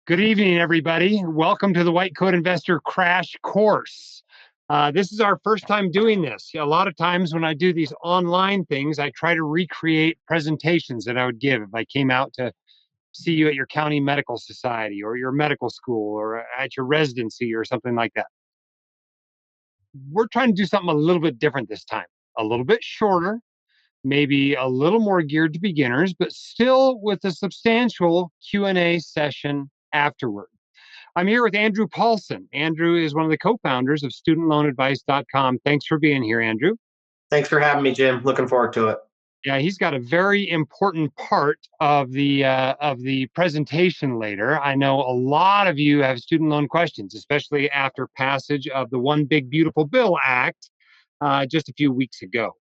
Good evening, everybody. Welcome to the White Coat Investor Crash Course. This is our first time doing this. A lot of times when I do these online things, I try to recreate presentations that I would give if I came out to see you at your county medical society or your medical school or at your residency or something like that. We're trying to do something a little bit different this time, a little bit shorter, maybe a little more geared to beginners, but still with a substantial Q&A session afterward. I'm here with Andrew Paulson. Andrew is one of the co-founders of studentloanadvice.com. Thanks for being here, Andrew. Thanks for having me, Jim. Looking forward to it. Yeah, he's got a very important part of the presentation later. I know a lot of you have student loan questions, especially after passage of the One Big Beautiful Bill Act just a few weeks ago.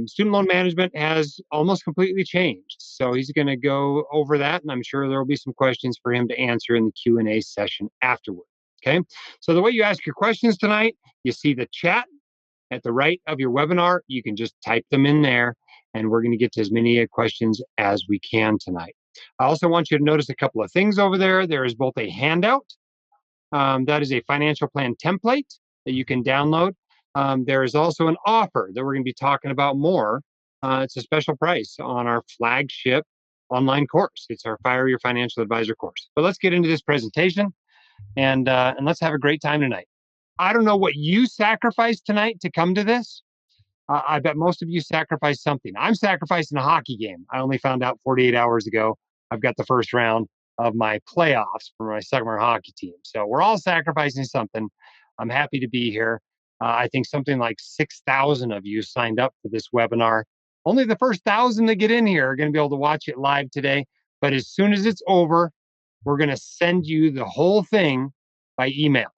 Student loan management has almost completely changed. So he's going to go over that, and I'm sure there will be some questions for him to answer in the Q&A session afterward. Okay, so the way you ask your questions tonight, you see the chat at the right of your webinar. You can just type them in there, and we're going to get to as many questions as we can tonight. I also want you to notice a couple of things over there. There is both a handout, that is a financial plan template that you can download. There is also an offer that we're going to be talking about more. It's a special price on our flagship online course. It's our Fire Your Financial Advisor course. But let's get into this presentation and let's have a great time tonight. I don't know what you sacrificed tonight to come to this. I bet most of you sacrificed something. I'm sacrificing a hockey game. I only found out 48 hours ago. I've got the first round of my playoffs for my summer hockey team. So we're all sacrificing something. I'm happy to be here. I think something like 6,000 of you signed up for this webinar. Only the first 1,000 that get in here are going to be able to watch it live today. But as soon as it's over, we're going to send you the whole thing by email.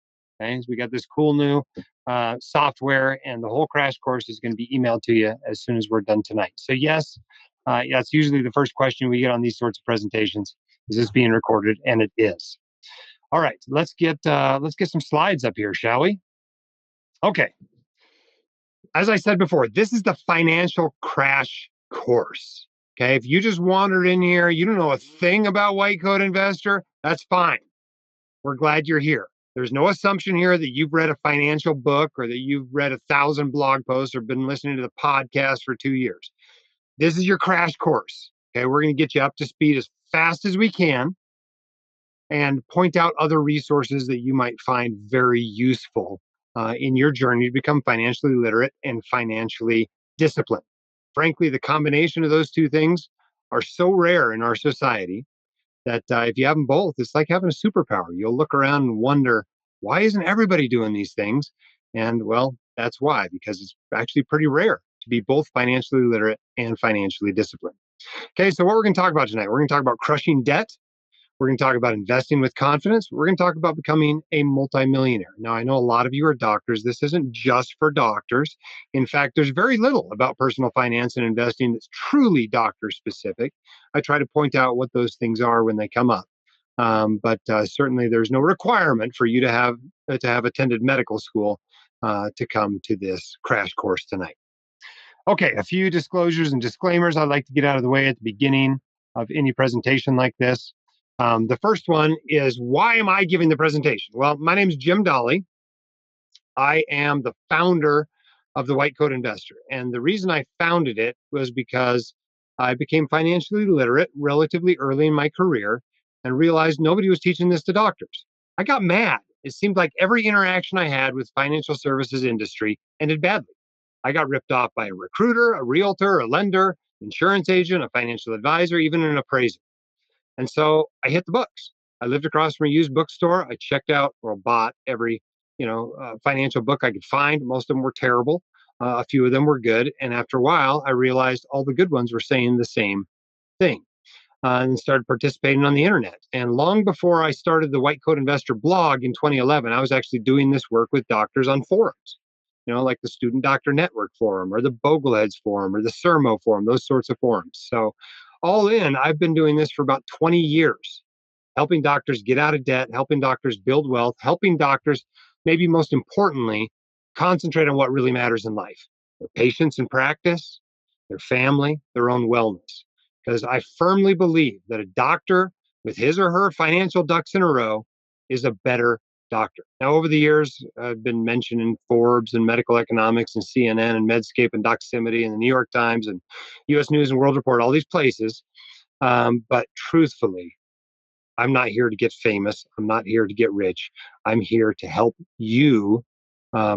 Okay, so we got this cool new software, and the whole crash course is going to be emailed to you as soon as we're done tonight. So yes, that's usually the first question we get on these sorts of presentations. Is this being recorded? And it is. All right, let's get some slides up here, shall we? Okay. As I said before, this is the financial crash course. Okay, if you just wandered in here, you don't know a thing about White Coat Investor, that's fine. We're glad you're here. There's no assumption here that you've read a financial book or that you've read 1,000 blog posts or been listening to the podcast for 2 years. This is your crash course. Okay, we're going to get you up to speed as fast as we can and point out other resources that you might find very useful in your journey to become financially literate and financially disciplined. Frankly, the combination of those two things are so rare in our society that if you have them both, it's like having a superpower. You'll look around and wonder, why isn't everybody doing these things? And well, that's why, because it's actually pretty rare to be both financially literate and financially disciplined. Okay, so what we're going to talk about tonight, we're going to talk about crushing debt. We're going to talk about investing with confidence. We're going to talk about becoming a multimillionaire. Now, I know a lot of you are doctors. This isn't just for doctors. In fact, there's very little about personal finance and investing that's truly doctor specific. I try to point out what those things are when they come up. But certainly there's no requirement for you to have attended medical school to come to this crash course tonight. Okay, a few disclosures and disclaimers I'd like to get out of the way at the beginning of any presentation like this. The first one is, why am I giving the presentation? Well, my name is Jim Dahle. I am the founder of the White Coat Investor. And the reason I founded it was because I became financially literate relatively early in my career and realized nobody was teaching this to doctors. I got mad. It seemed like every interaction I had with financial services industry ended badly. I got ripped off by a recruiter, a realtor, a lender, insurance agent, a financial advisor, even an appraiser. And so I hit the books. I lived across from a used bookstore. I checked out or bought every, financial book I could find. Most of them were terrible. A few of them were good. And after a while, I realized all the good ones were saying the same thing and started participating on the internet. And long before I started the White Coat Investor blog in 2011, I was actually doing this work with doctors on forums, like the Student Doctor Network forum or the Bogleheads forum or the Sermo forum, those sorts of forums. So all in, I've been doing this for about 20 years, helping doctors get out of debt, helping doctors build wealth, helping doctors, maybe most importantly, concentrate on what really matters in life: their patients in practice, their family, their own wellness. Because I firmly believe that a doctor with his or her financial ducks in a row is a better doctor. Now, over the years, I've been mentioned in Forbes and Medical Economics and CNN and Medscape and Doximity and the New York Times and US News and World Report, all these places. But truthfully, I'm not here to get famous. I'm not here to get rich. I'm here to help you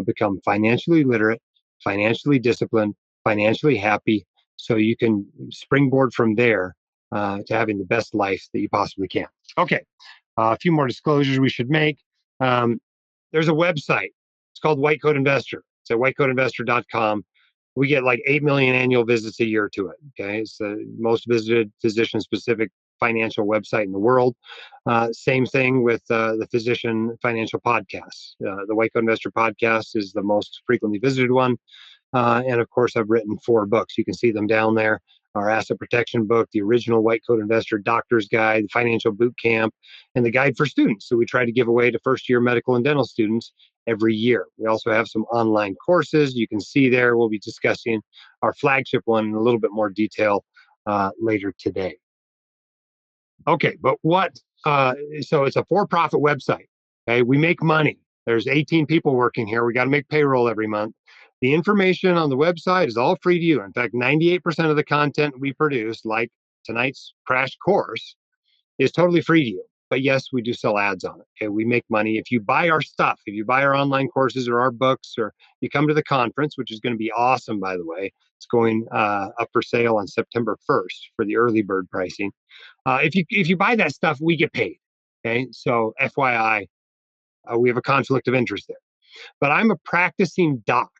become financially literate, financially disciplined, financially happy, so you can springboard from there to having the best life that you possibly can. Okay, a few more disclosures we should make. Um, there's a website. It's called White Coat Investor. It's at whitecoatinvestor.com. We get like 8 million annual visits a year to it. Okay. It's the most visited physician specific financial website in the world. Same thing with the physician financial podcasts. The White Coat Investor podcast is the most frequently visited one. And of course, I've written 4 books. You can see them down there. Our asset protection book, the original White Coat Investor Doctor's Guide, the Financial Boot Camp, and the Guide for Students. So we try to give away to first-year medical and dental students every year. We also have some online courses. You can see there. We'll be discussing our flagship one in a little bit more detail later today. Okay, but what? So it's a for-profit website. Okay, we make money. There's 18 people working here. We got to make payroll every month. The information on the website is all free to you. In fact, 98% of the content we produce, like tonight's crash course, is totally free to you. But yes, we do sell ads on it. Okay, we make money. If you buy our stuff, if you buy our online courses or our books, or you come to the conference, which is going to be awesome, by the way, it's going up for sale on September 1st for the early bird pricing. If you buy that stuff, we get paid. Okay, so FYI, we have a conflict of interest there. But I'm a practicing doc.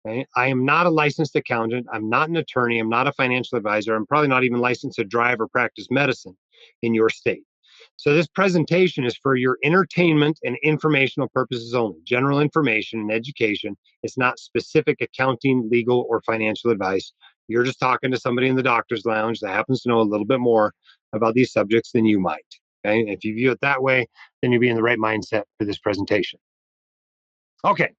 Okay? I am not a licensed accountant. I'm not an attorney. I'm not a financial advisor. I'm probably not even licensed to drive or practice medicine in your state. So this presentation is for your entertainment and informational purposes only. General information and education. It's not specific accounting, legal, or financial advice. You're just talking to somebody in the doctor's lounge that happens to know a little bit more about these subjects than you might. Okay? If you view it that way, then you'll be in the right mindset for this presentation. Okay.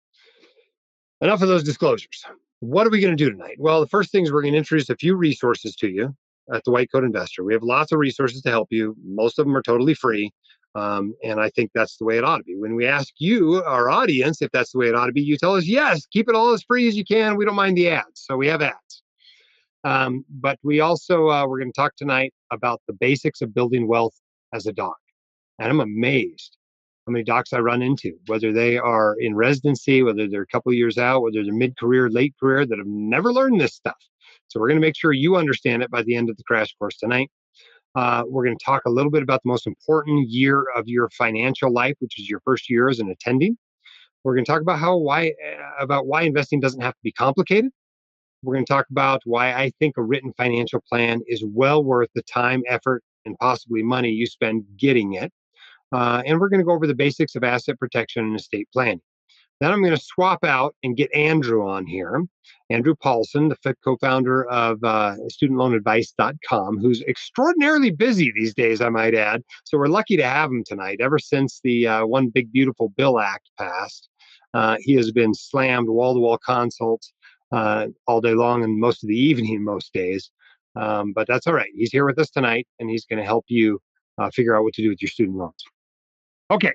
Enough of those disclosures. What are we going to do tonight? Well, the first thing is we're going to introduce a few resources to you at the White Coat Investor. We have lots of resources to help you. Most of them are totally free. And I think that's the way it ought to be. When we ask you, our audience, if that's the way it ought to be, you tell us, yes, keep it all as free as you can. We don't mind the ads. So we have ads. But we also, we're going to talk tonight about the basics of building wealth as a doc. And I'm amazed how many docs I run into, whether they are in residency, whether they're a couple of years out, whether they're mid-career, late career, that have never learned this stuff. So we're going to make sure you understand it by the end of the crash course tonight. We're going to talk a little bit about the most important year of your financial life, which is your first year as an attending. We're going to talk about why investing doesn't have to be complicated. We're going to talk about why I think a written financial plan is well worth the time, effort, and possibly money you spend getting it. And we're going to go over the basics of asset protection and estate planning. Then I'm going to swap out and get Andrew on here, Andrew Paulson, the co-founder of studentloanadvice.com, who's extraordinarily busy these days, I might add. So we're lucky to have him tonight. Ever since the One Big Beautiful Bill Act passed, he has been slammed wall-to-wall consults all day long and most of the evening most days. But that's all right. He's here with us tonight, and he's going to help you figure out what to do with your student loans. Okay.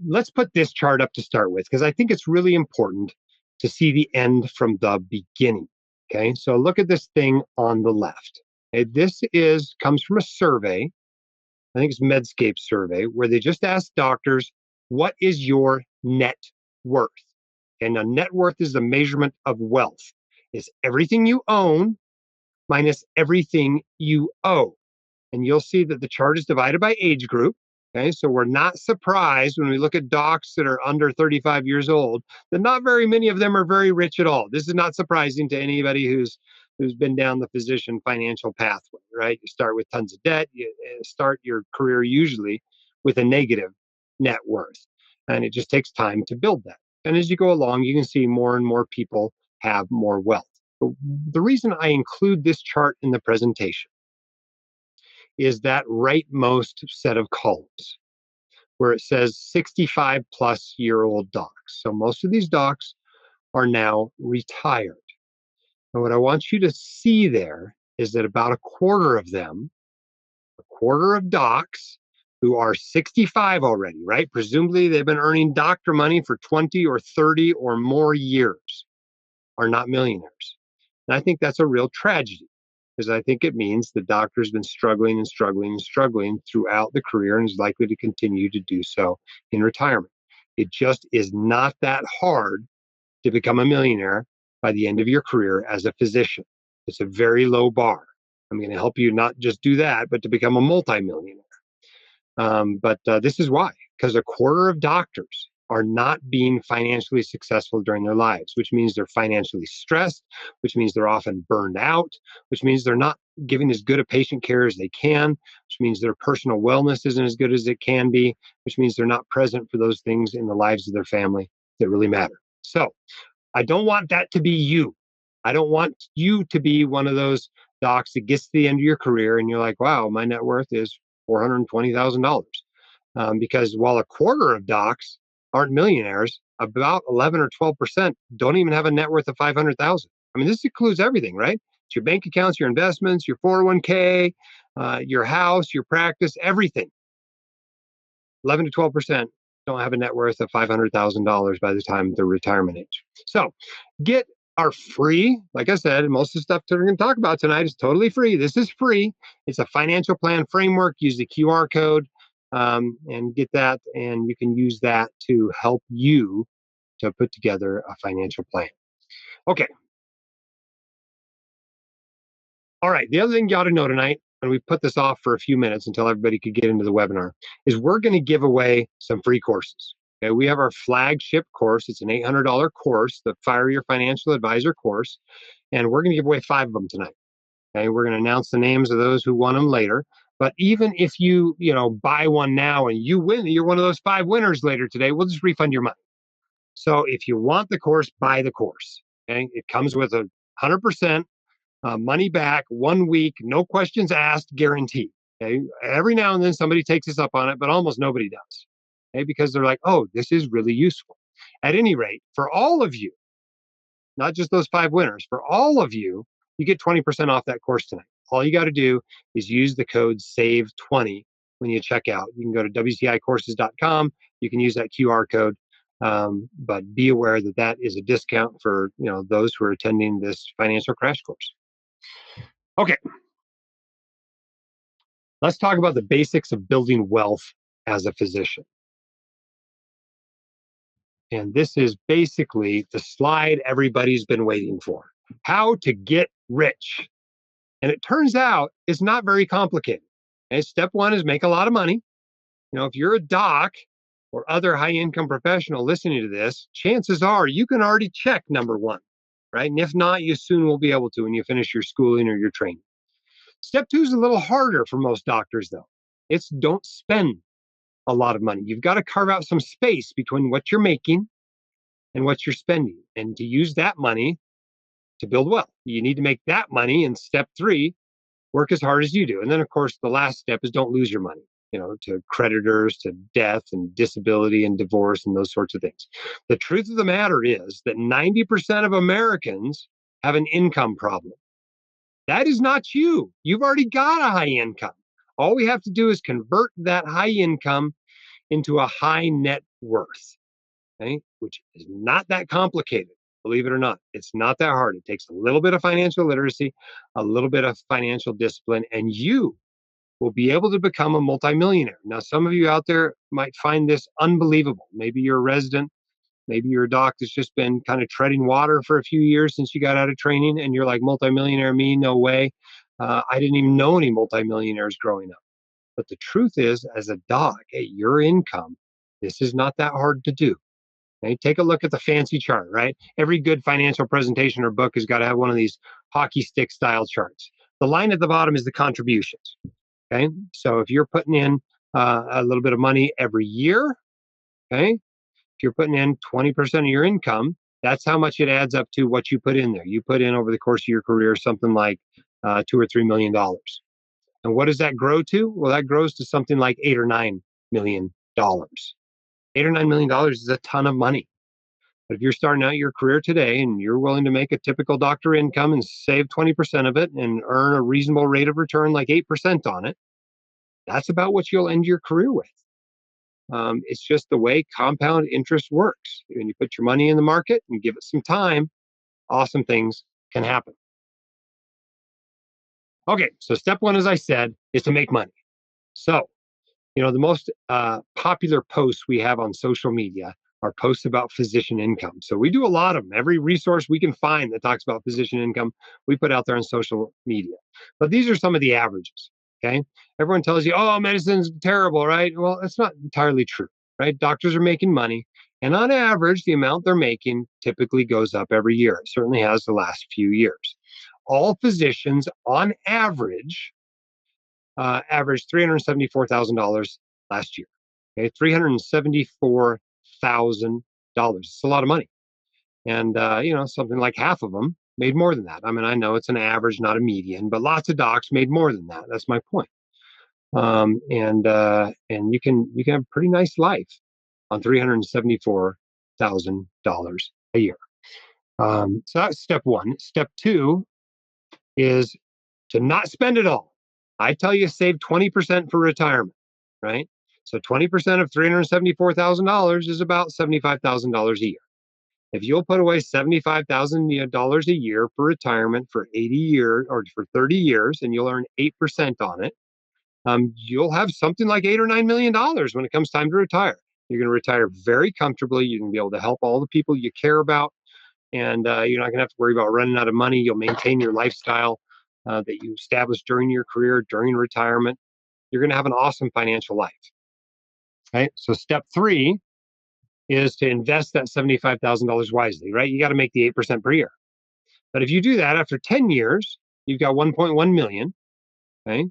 Let's put this chart up to start with, because I think it's really important to see the end from the beginning. Okay, so look at this thing on the left. Okay, this comes from a survey. I think it's Medscape survey, where they just asked doctors, what is your net worth? And a net worth is the measurement of wealth. It's everything you own minus everything you owe. And you'll see that the chart is divided by age group. Okay, so we're not surprised when we look at docs that are under 35 years old that not very many of them are very rich at all. This is not surprising to anybody who's been down the physician financial pathway, right? You start with tons of debt. You start your career usually with a negative net worth, and it just takes time to build that. And as you go along, you can see more and more people have more wealth. But the reason I include this chart in the presentation is that rightmost set of columns where it says 65 plus year old docs. So most of these docs are now retired. And what I want you to see there is that about a quarter of them quarter of docs who are 65 already, right? Presumably they've been earning doctor money for 20 or 30 or more years, are not millionaires. And I think that's a real tragedy because I think it means the doctor's been struggling and struggling and struggling throughout the career and is likely to continue to do so in retirement. It just is not that hard to become a millionaire by the end of your career as a physician. It's a very low bar. I'm going to help you not just do that, but to become a multimillionaire. But this is why, because a quarter of doctors are not being financially successful during their lives, which means they're financially stressed, which means they're often burned out, which means they're not giving as good a patient care as they can, which means their personal wellness isn't as good as it can be, which means they're not present for those things in the lives of their family that really matter. So I don't want that to be you. I don't want you to be one of those docs that gets to the end of your career and you're like, wow, my net worth is $420,000. Because while a quarter of docs aren't millionaires, about 11 or 12% don't even have a net worth of 500,000. I mean, this includes everything, right? It's your bank accounts, your investments, your 401k, your house, your practice, everything. 11 to 12% don't have a net worth of $500,000 by the time of their retirement age. So get our free, like I said, most of the stuff that we're going to talk about tonight is totally free. This is free. It's a financial plan framework. Use the QR code and get that. And you can use that to help you to put together a financial plan. Okay. All right. The other thing you ought to know tonight, and we put this off for a few minutes until everybody could get into the webinar, is we're going to give away some free courses. Okay, we have our flagship course. It's an $800 course, the Fire Your Financial Advisor course, and we're going to give away 5 of them tonight. Okay, we're going to announce the names of those who won them later. But even if you buy one now and you win, you're one of those 5 winners later today, we'll just refund your money. So if you want the course, buy the course. Okay, it comes with 100%. Money back, 1 week, no questions asked, guarantee. Okay, every now and then somebody takes us up on it, but almost nobody does. Okay, because they're like, oh, this is really useful. At any rate, for all of you, not just those 5 winners, for all of you, you get 20% off that course tonight. All you got to do is use the code SAVE20 when you check out. You can go to WCIcourses.com. You can use that QR code. But be aware that that is a discount for those who are attending this financial crash course. Okay. Let's talk about the basics of building wealth as a physician. And this is basically the slide everybody's been waiting for. How to get rich. And it turns out it's not very complicated. Okay? Step 1 is make a lot of money. If you're a doc or other high-income professional listening to this, chances are you can already check number 1, right? And if not, you soon will be able to when you finish your schooling or your training. Step 2 is a little harder for most doctors, though. It's don't spend a lot of money. You've got to carve out some space between what you're making and what you're spending. And to use that money to build wealth, you need to make that money in step 3 work as hard as you do. And then, of course, the last step is don't lose your money, to creditors, to death and disability and divorce and those sorts of things. The truth of the matter is that 90% of Americans have an income problem. That is not you. You've already got a high income. All we have to do is convert that high income into a high net worth, okay? Which is not that complicated, believe it or not. It's not that hard. It takes a little bit of financial literacy, a little bit of financial discipline, and you will be able to become a multimillionaire. Now, some of you out there might find this unbelievable. Maybe you're a resident. Maybe you're a doc that's just been kind of treading water for a few years since you got out of training, and you're like, multimillionaire me? No way. I didn't even know any multimillionaires growing up. But the truth is, as a doc, at your income, this is not that hard to do. Okay? Take a look at the fancy chart, right? Every good financial presentation or book has got to have one of these hockey stick style charts. The line at the bottom is the contributions. Okay, so if you're putting in a little bit of money every year, okay, if you're putting in 20% of your income, that's how much it adds up to what you put in there. You put in over the course of your career something like $2 or $3 million. And what does that grow to? Well, that grows to something like $8 or $9 million. $8 or $9 million is a ton of money. But if you're starting out your career today and you're willing to make a typical doctor income and save 20% of it and earn a reasonable rate of return like 8% on it, That's about what you'll end your career with. It's just the way compound interest works. When you put your money in the market and give it some time, awesome things can happen. Okay, so step one, as I said, is to make money. So, the most popular posts we have on social media are posts about physician income. So we do a lot of them. Every resource we can find that talks about physician income, we put out there on social media. But these are some of the averages. Okay. Everyone tells you, oh, medicine's terrible, right? Well, that's not entirely true, right? Doctors are making money. And on average, the amount they're making typically goes up every year. It certainly has the last few years. All physicians, on average, averaged $374,000 last year. Okay, $374,000. It's a lot of money, and something like half of them made more than that. I mean, I know it's an average, not a median, but lots of docs made more than that. That's my point. And you can have a pretty nice life on $374,000 a year. So that's step one. Step two is to not spend it all. I tell you, save 20% for retirement, right? So 20% of $374,000 is about $75,000 a year. If you'll put away $75,000 a year for retirement for 80 years or for 30 years, and you'll earn 8% on it, you'll have something like $8 or $9 million when it comes time to retire. You're going to retire very comfortably. You're going to be able to help all the people you care about, and you're not going to have to worry about running out of money. You'll maintain your lifestyle that you established during your career, during retirement. You're going to have an awesome financial life. Right. So step three is to invest that $75,000 wisely. Right. You got to make the 8% per year. But if you do that after 10 years, you've got 1.1 million. Okay.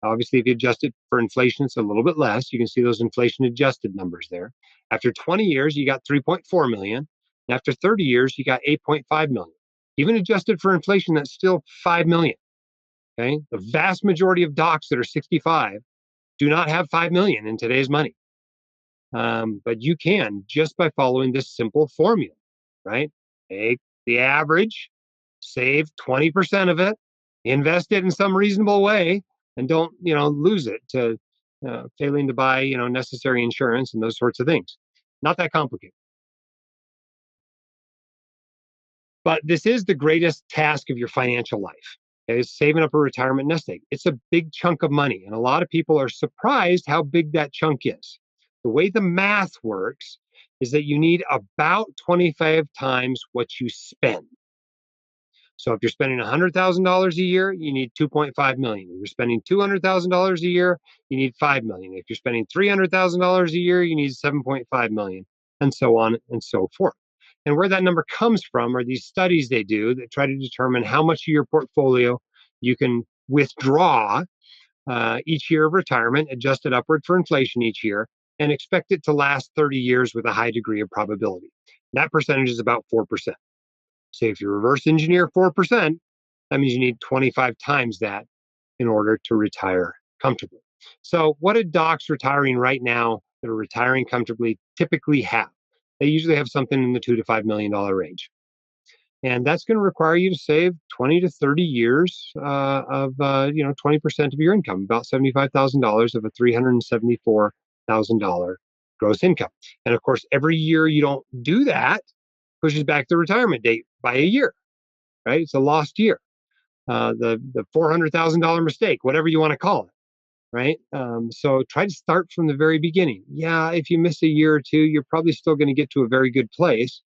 Obviously, if you adjust it for inflation, it's a little bit less. You can see those inflation adjusted numbers there. After 20 years, you got 3.4 million. And after 30 years, you got 8.5 million. Even adjusted for inflation, that's still 5 million. Okay. The vast majority of docs that are 65 do not have 5 million in today's money. But you can just by following this simple formula, right? Take the average, save 20% of it, invest it in some reasonable way, and don't, lose it to failing to buy, necessary insurance and those sorts of things. Not that complicated. But this is the greatest task of your financial life. Is saving up a retirement nest egg. It's a big chunk of money, and a lot of people are surprised how big that chunk is. The way the math works is that you need about 25 times what you spend. So if you're spending $100,000 a year, you need 2.5 million. If you're spending $200,000 a year, you need 5 million. If you're spending $300,000 a year, you need 7.5 million, and so on and so forth. And where that number comes from are these studies they do that try to determine how much of your portfolio you can withdraw each year of retirement, adjusted upward for inflation each year, and expect it to last 30 years with a high degree of probability. That percentage is about 4%. So if you reverse engineer 4%, that means you need 25 times that in order to retire comfortably. So what do docs retiring right now that are retiring comfortably typically have? They usually have something in the $2 to $5 million range. And that's going to require you to save 20 to 30 years of 20% of your income, about $75,000 of a $374,000 gross income. And of course, every year you don't do that pushes back the retirement date by a year, right? It's a lost year. The $400,000 mistake, whatever you want to call it, right? So try to start from the very beginning. Yeah, if you miss a year or two, you're probably still going to get to a very good place.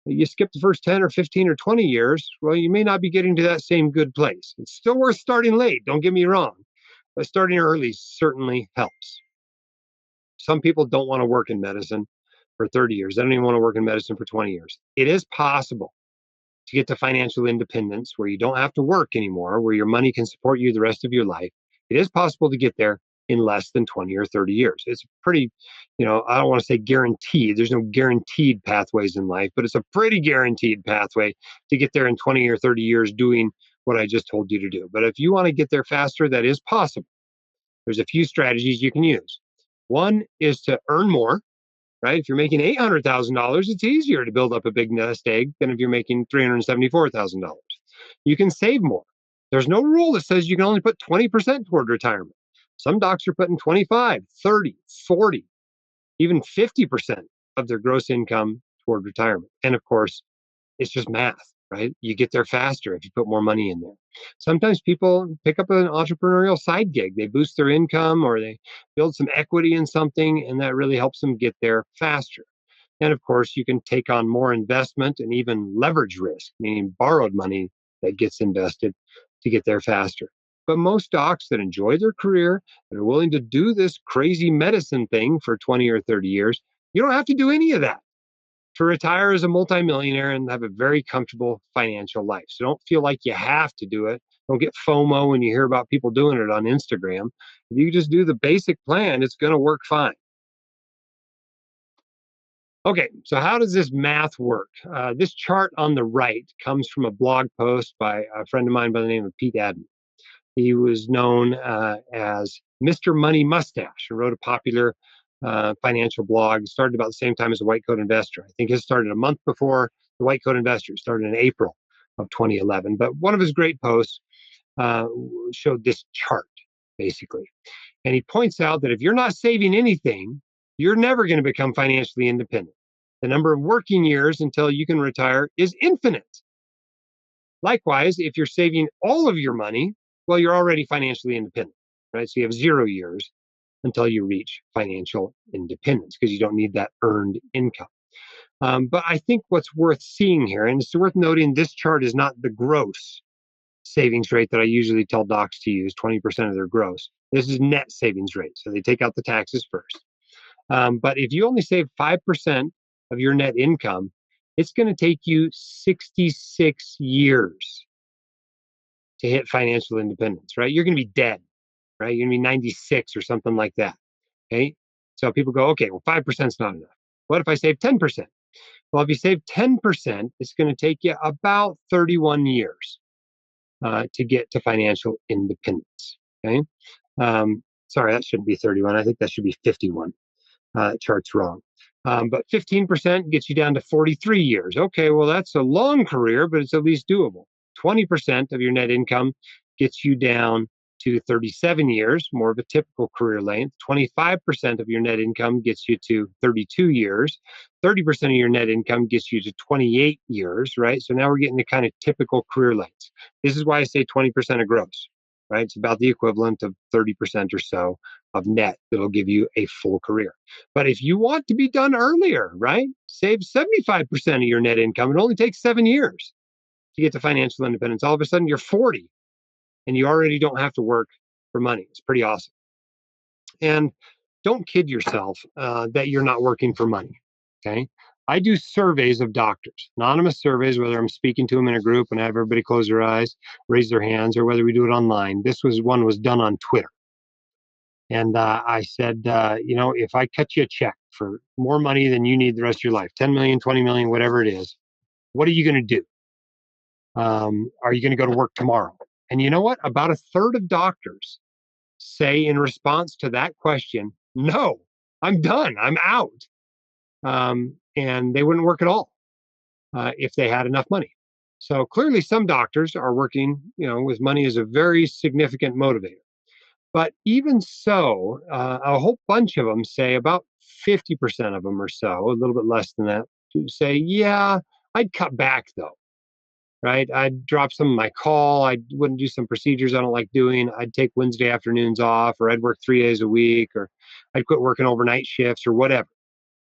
You skip the first 10 or 15 or 20 years, well, you may not be getting to that same good place. It's still worth starting late, don't get me wrong, but starting early certainly helps. Some people don't want to work in medicine for 30 years. They don't even want to work in medicine for 20 years. It is possible to get to financial independence where you don't have to work anymore, where your money can support you the rest of your life. It is possible to get there in less than 20 or 30 years. It's pretty, I don't want to say guaranteed. There's no guaranteed pathways in life, but it's a pretty guaranteed pathway to get there in 20 or 30 years doing what I just told you to do. But if you want to get there faster, that is possible. There's a few strategies you can use. One is to earn more. Right? If you're making $800,000, it's easier to build up a big nest egg than if you're making $374,000. You can save more. There's no rule that says you can only put 20% toward retirement. Some docs are putting 25, 30, 40, even 50% of their gross income toward retirement. And of course, it's just math, right? You get there faster if you put more money in there. Sometimes people pick up an entrepreneurial side gig. They boost their income or they build some equity in something, and that really helps them get there faster. And of course, you can take on more investment and even leverage risk, meaning borrowed money that gets invested to get there faster. But most docs that enjoy their career, that are willing to do this crazy medicine thing for 20 or 30 years, you don't have to do any of that to retire as a multimillionaire and have a very comfortable financial life. So don't feel like you have to do it. Don't get FOMO when you hear about people doing it on Instagram. If you just do the basic plan, it's going to work fine. Okay, so how does this math work? This chart on the right comes from a blog post by a friend of mine by the name of Pete Adden. He was known as Mr. Money Mustache and wrote a popular financial blog. It started about the same time as the White Coat Investor. I think it started a month before the White Coat Investor. It started in April of 2011. But one of his great posts showed this chart, basically. And he points out that if you're not saving anything, you're never going to become financially independent. The number of working years until you can retire is infinite. Likewise, if you're saving all of your money, well, you're already financially independent, right? So you have 0 years until you reach financial independence because you don't need that earned income. But I think what's worth seeing here, and it's worth noting, this chart is not the gross savings rate that I usually tell docs to use, 20% of their gross. This is net savings rate. So they take out the taxes first. But if you only save 5% of your net income, it's going to take you 66 years to hit financial independence, right? You're going to be dead, right? You're going to be 96 or something like that. Okay. So people go, okay, well, 5% is not enough. What if I save 10%? Well, if you save 10%, it's going to take you about 31 years to get to financial independence. Okay. Sorry, that shouldn't be 31. I think that should be 51. Chart's wrong. But 15% gets you down to 43 years. Okay, well, that's a long career, but it's at least doable. 20% of your net income gets you down to 37 years, more of a typical career length. 25% of your net income gets you to 32 years. 30% of your net income gets you to 28 years, right? So now we're getting to kind of typical career lengths. This is why I say 20% of gross, right? It's about the equivalent of 30% or so of net that'll give you a full career. But if you want to be done earlier, right? Save 75% of your net income. It only takes 7 years to get to financial independence. All of a sudden you're 40 and you already don't have to work for money. It's pretty awesome. And don't kid yourself that you're not working for money. Okay. I do surveys of doctors, anonymous surveys, whether I'm speaking to them in a group and have everybody close their eyes, raise their hands, or whether we do it online. This one was done on Twitter. And I said, if I cut you a check for more money than you need the rest of your life, 10 million, 20 million, whatever it is, what are you going to do? Are you going to go to work tomorrow? And you know what? About a third of doctors say in response to that question, no, I'm done. I'm out. And they wouldn't work at all if they had enough money. So clearly some doctors are working, with money as a very significant motivator. But even so, a whole bunch of them say, about 50% of them or so, a little bit less than that, say, yeah, I'd cut back though, right? I'd drop some of my call. I wouldn't do some procedures I don't like doing. I'd take Wednesday afternoons off, or I'd work 3 days a week, or I'd quit working overnight shifts or whatever,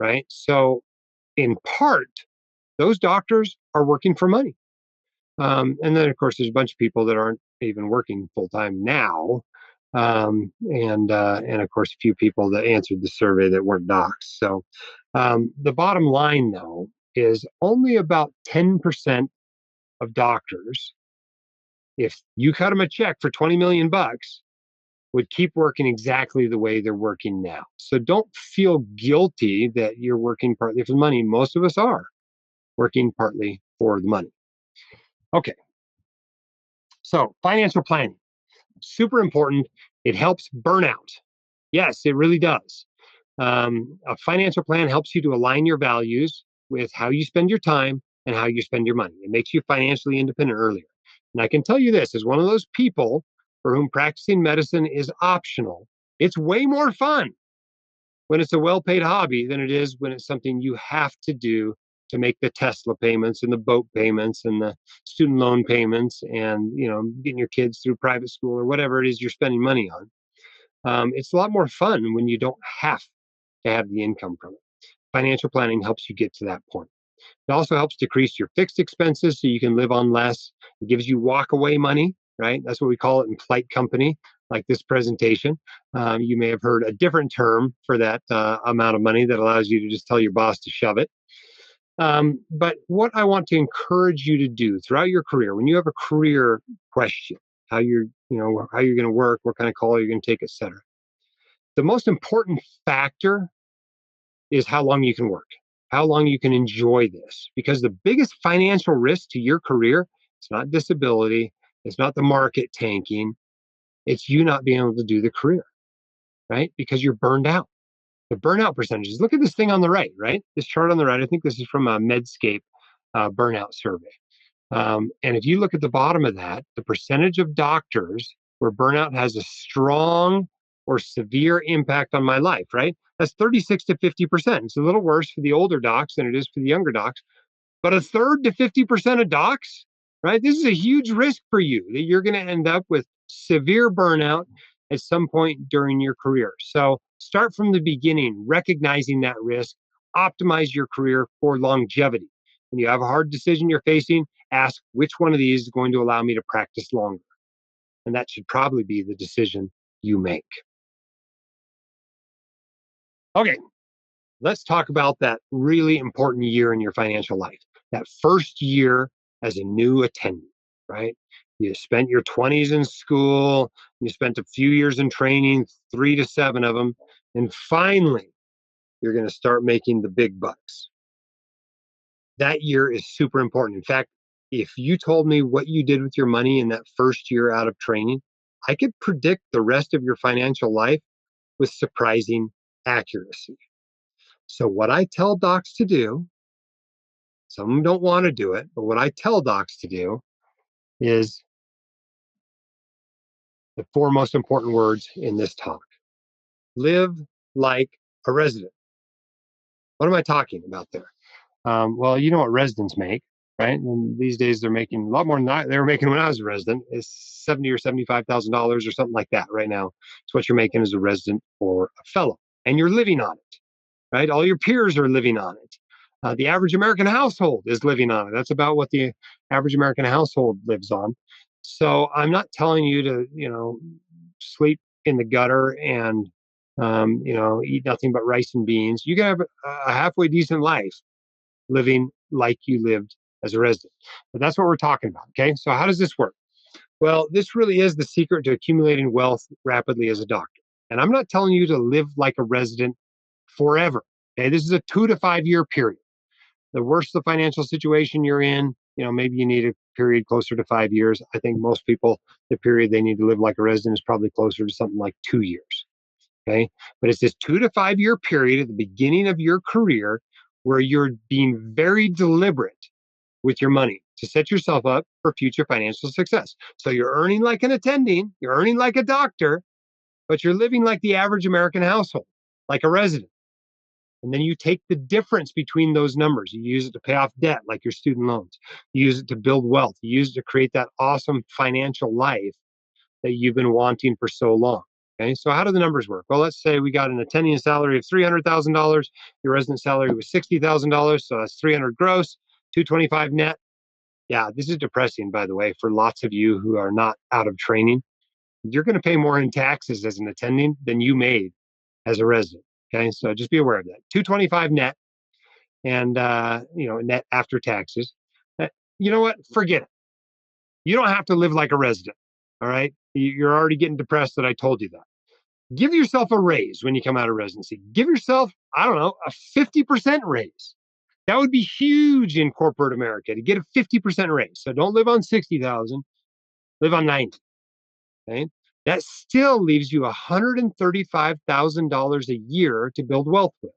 right? So in part, those doctors are working for money. And then, of course, there's a bunch of people that aren't even working full time now. And of course, a few people that answered the survey that weren't docs. So the bottom line, though, is only about 10% of doctors, if you cut them a check for 20 million bucks, would keep working exactly the way they're working now. So don't feel guilty that you're working partly for the money. Most of us are working partly for the money. Okay. So financial planning, super important. It helps burnout. Yes, it really does. A financial plan helps you to align your values with how you spend your time and how you spend your money. It makes you financially independent earlier. And I can tell you this, as one of those people for whom practicing medicine is optional, it's way more fun when it's a well-paid hobby than it is when it's something you have to do to make the Tesla payments and the boat payments and the student loan payments and getting your kids through private school or whatever it is you're spending money on. It's a lot more fun when you don't have to have the income from it. Financial planning helps you get to that point. It also helps decrease your fixed expenses so you can live on less. It gives you walk away money, right? That's what we call it in polite company, like this presentation. You may have heard a different term for that amount of money that allows you to just tell your boss to shove it. But what I want to encourage you to do throughout your career, when you have a career question, how you're going to work, what kind of call you're going to take, et cetera. The most important factor is how long you can work, how long you can enjoy this. Because the biggest financial risk to your career, it's not disability, it's not the market tanking, it's you not being able to do the career, right? Because you're burned out. The burnout percentages. Look at this thing on the right? This chart on the right, I think this is from a Medscape burnout survey. And if you look at the bottom of that, the percentage of doctors where burnout has a strong or severe impact on my life, right? That's 36 to 50%. It's a little worse for the older docs than it is for the younger docs, but a third to 50% of docs, right? This is a huge risk for you that you're going to end up with severe burnout at some point during your career. So start from the beginning, recognizing that risk, optimize your career for longevity. When you have a hard decision you're facing, ask which one of these is going to allow me to practice longer. And that should probably be the decision you make. Okay, let's talk about that really important year in your financial life. That first year as a new attending, right? You spent your 20s in school, you spent a few years in training, 3 to 7 of them, and finally, you're going to start making the big bucks. That year is super important. In fact, if you told me what you did with your money in that first year out of training, I could predict the rest of your financial life with surprising accuracy. So, what I tell docs to do, some of them don't want to do it, but what I tell docs to do is the 4 most important words in this talk: live like a resident. What am I talking about there? Well, you know what residents make, right? And these days they're making a lot more than they were making when I was a resident. It's $70,000 or $75,000 or something like that right now. It's what you're making as a resident or a fellow, and you're living on it, right? All your peers are living on it. The average American household is living on it. That's about what the average American household lives on. So I'm not telling you to, sleep in the gutter and, eat nothing but rice and beans. You can have a halfway decent life living like you lived as a resident. But that's what we're talking about. Okay. So how does this work? Well, this really is the secret to accumulating wealth rapidly as a doctor. And I'm not telling you to live like a resident forever. Okay. This is a 2 to 5 year period. The worse the financial situation you're in, maybe you need a period closer to 5 years. I think most people, the period they need to live like a resident is probably closer to something like 2 years. Okay. But it's this 2 to 5 year period at the beginning of your career where you're being very deliberate with your money to set yourself up for future financial success. So you're earning like an attending, you're earning like a doctor, but you're living like the average American household, like a resident. And then you take the difference between those numbers. You use it to pay off debt, like your student loans. You use it to build wealth. You use it to create that awesome financial life that you've been wanting for so long. Okay, so how do the numbers work? Well, let's say we got an attending salary of $300,000. Your resident salary was $60,000, so that's 300 gross, 225 net. Yeah, this is depressing, by the way, for lots of you who are not out of training. You're going to pay more in taxes as an attending than you made as a resident. Okay, so just be aware of that. 225 net, and net after taxes. You know what? Forget it. You don't have to live like a resident. All right, you're already getting depressed that I told you that. Give yourself a raise when you come out of residency. Give yourself, I don't know, a 50% raise. That would be huge in corporate America to get a 50% raise. So don't live on 60,000, live on 90. Okay? That still leaves you $135,000 a year to build wealth with.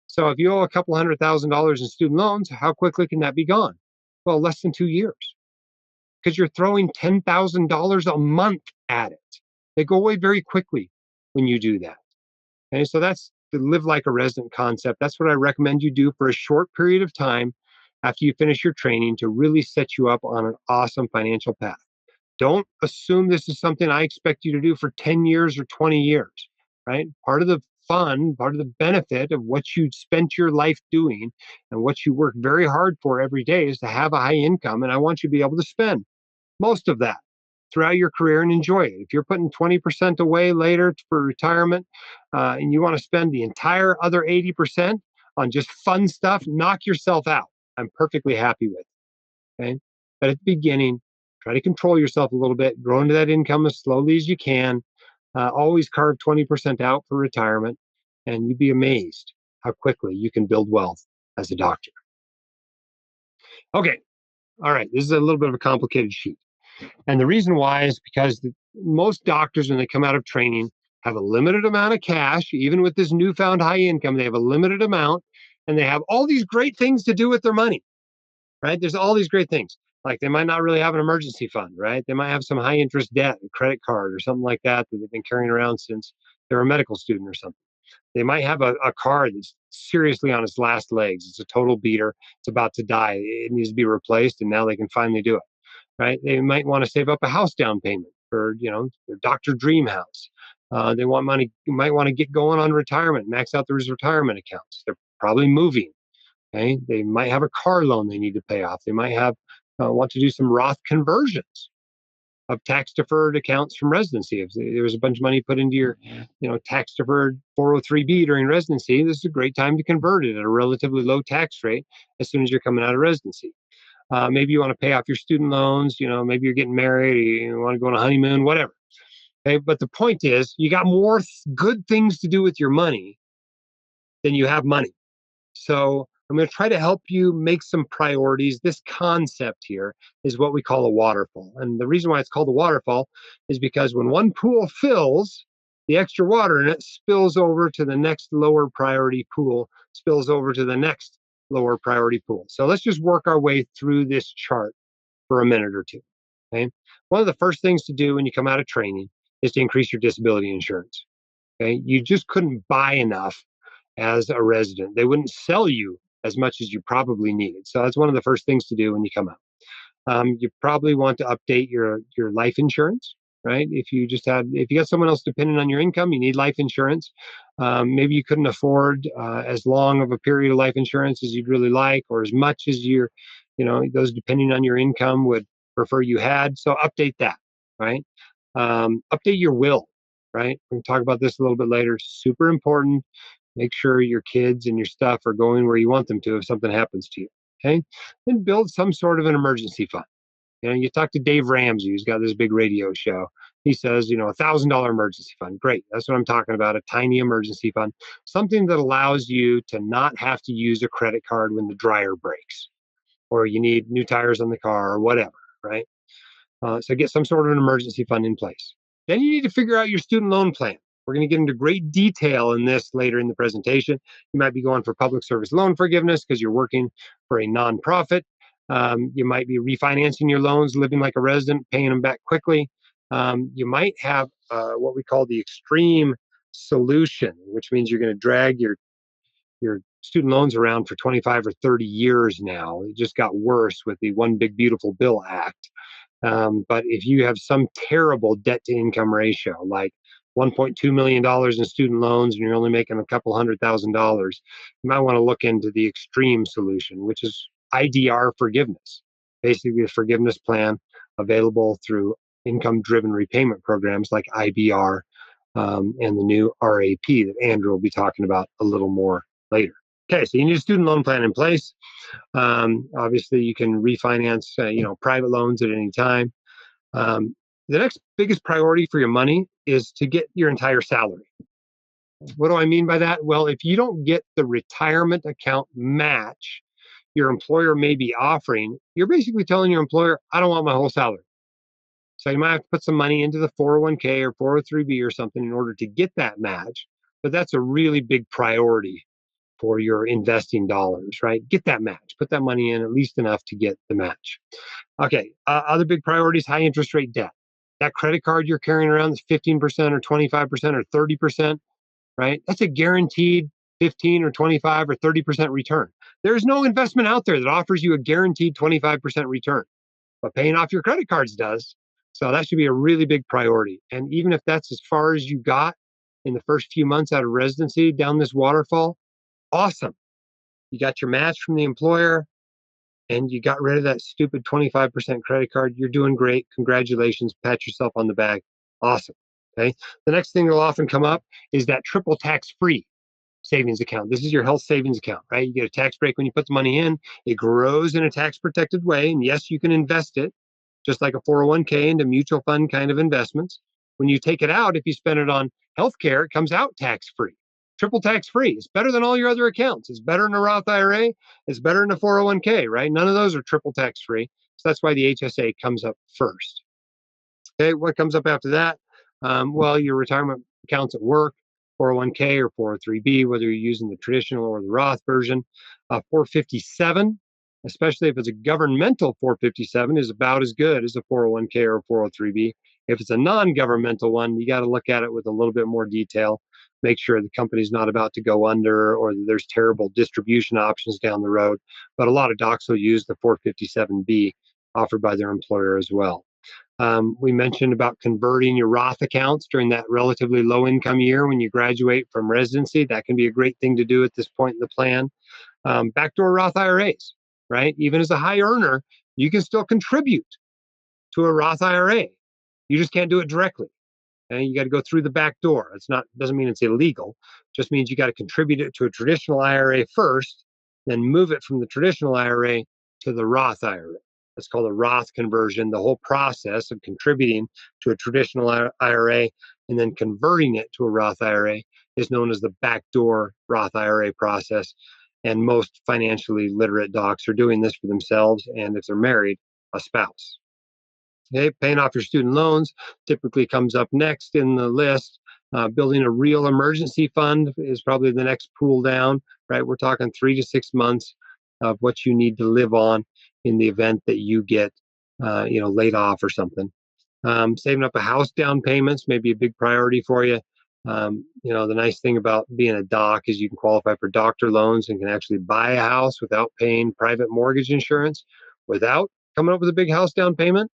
So if you owe a couple $100,000 in student loans, how quickly can that be gone? Well, less than 2 years. because you're throwing $10,000 a month at it. They go away very quickly when you do that. Okay, so that's the live like a resident concept. That's what I recommend you do for a short period of time after you finish your training to really set you up on an awesome financial path. Don't assume this is something I expect you to do for 10 years or 20 years, right? Part of the fun, part of the benefit of what you spent your life doing and what you work very hard for every day is to have a high income. And I want you to be able to spend most of that throughout your career and enjoy it. If you're putting 20% away later for retirement and you want to spend the entire other 80% on just fun stuff, knock yourself out. I'm perfectly happy with it. Okay. But at the beginning, try to control yourself a little bit, grow into that income as slowly as you can. Always carve 20% out for retirement, and you'd be amazed how quickly you can build wealth as a doctor. Okay. All right. This is a little bit of a complicated sheet. And the reason why is because most doctors, when they come out of training, have a limited amount of cash. Even with this newfound high income, they have a limited amount and they have all these great things to do with their money, right? There's all these great things. Like they might not really have an emergency fund, right? They might have some high interest debt, a credit card or something like that that they've been carrying around since they're a medical student or something. They might have a car that's seriously on its last legs. It's a total beater. It's about to die. It needs to be replaced. And now they can finally do it, right? They might want to save up a house down payment for, their Dr. Dream house. They want money, might want to get going on retirement, max out those retirement accounts. They're probably moving. Okay. They might have a car loan they need to pay off. They might have want to do some Roth conversions of tax deferred accounts from residency. If there was a bunch of money put into your, tax deferred 403B during residency, this is a great time to convert it at a relatively low tax rate as soon as you're coming out of residency. Maybe you want to pay off your student loans. Maybe you're getting married, you want to go on a honeymoon, whatever. Okay, but the point is, you got more good things to do with your money than you have money. So I'm going to try to help you make some priorities. This concept here is what we call a waterfall. And the reason why it's called a waterfall is because when one pool fills, the extra water in it spills over to the next lower priority pool, spills over to the next lower priority pool. So let's just work our way through this chart for a minute or two. Okay. One of the first things to do when you come out of training is to increase your disability insurance. Okay. You just couldn't buy enough as a resident. They wouldn't sell you as much as you probably needed. So that's one of the first things to do when you come out. You probably want to update your life insurance, right? If you got someone else dependent on your income, you need life insurance. Maybe you couldn't afford as long of a period of life insurance as you'd really like, or as much as those depending on your income would prefer you had. So update that, right? Update your will, right? We can talk about this a little bit later. Super important. Make sure your kids and your stuff are going where you want them to if something happens to you. Okay. Then build some sort of an emergency fund. You talk to Dave Ramsey, who's got this big radio show. He says, $1,000 emergency fund. Great. That's what I'm talking about. A tiny emergency fund, something that allows you to not have to use a credit card when the dryer breaks or you need new tires on the car or whatever. Right. So get some sort of an emergency fund in place. Then you need to figure out your student loan plan. We're going to get into great detail in this later in the presentation. You might be going for public service loan forgiveness because you're working for a nonprofit. You might be refinancing your loans, living like a resident, paying them back quickly. You might have what we call the extreme solution, which means you're going to drag your student loans around for 25 or 30 years now. It just got worse with the One Big Beautiful Bill Act. But if you have some terrible debt to income ratio, like $1.2 million in student loans, and you're only making a couple $100,000, you might want to look into the extreme solution, which is IDR forgiveness, basically a forgiveness plan available through income-driven repayment programs like IBR and the new RAP that Andrew will be talking about a little more later. Okay, so you need a student loan plan in place. Obviously, you can refinance, private loans at any time. The next biggest priority for your money is to get your entire salary. What do I mean by that? Well, if you don't get the retirement account match your employer may be offering, you're basically telling your employer, I don't want my whole salary. So you might have to put some money into the 401k or 403b or something in order to get that match. But that's a really big priority for your investing dollars, right? Get that match. Put that money in at least enough to get the match. Okay. Other big priorities: high interest rate debt. That credit card you're carrying around that's 15% or 25% or 30%, right? That's a guaranteed 15 or 25 or 30% return. There's no investment out there that offers you a guaranteed 25% return, but paying off your credit cards does. So that should be a really big priority. And even if that's as far as you got in the first few months out of residency down this waterfall, awesome. You got your match from the employer and you got rid of that stupid 25% credit card. You're doing great. Congratulations. Pat yourself on the back. Awesome. Okay. The next thing that'll often come up is that triple tax free savings account. This is your health savings account, right? You get a tax break when you put the money in. It grows in a tax protected way. And yes, you can invest it just like a 401k into mutual fund kind of investments. When you take it out, if you spend it on healthcare, it comes out tax free, triple tax free. It's better than all your other accounts. It's better than a Roth IRA. It's better than a 401k, right? None of those are triple tax free. So that's why the HSA comes up first. Okay, what comes up after that? Well, your retirement accounts at work, 401k or 403b, whether you're using the traditional or the Roth version. 457, especially if it's a governmental 457, is about as good as a 401k or a 403b. If it's a non-governmental one, you got to look at it with a little bit more detail. Make sure the company's not about to go under or that there's terrible distribution options down the road. But a lot of docs will use the 457b offered by their employer as well. We mentioned about converting your Roth accounts during that relatively low income year when you graduate from residency. That can be a great thing to do at this point in the plan. Backdoor Roth IRAs, right? Even as a high earner, you can still contribute to a Roth IRA. You just can't do it directly. And you got to go through the back door. It's not, doesn't mean it's illegal. Just means you got to contribute it to a traditional IRA first, then move it from the traditional IRA to the Roth IRA. That's called a Roth conversion. The whole process of contributing to a traditional IRA and then converting it to a Roth IRA is known as the backdoor Roth IRA process. And most financially literate docs are doing this for themselves. And if they're married, a spouse. Okay, paying off your student loans typically comes up next in the list. Building a real emergency fund is probably the next pool down, right? We're talking 3 to 6 months of what you need to live on in the event that you get, laid off or something. Saving up a house down payments may be a big priority for you. The nice thing about being a doc is you can qualify for doctor loans and can actually buy a house without paying private mortgage insurance, without coming up with a big house down payment.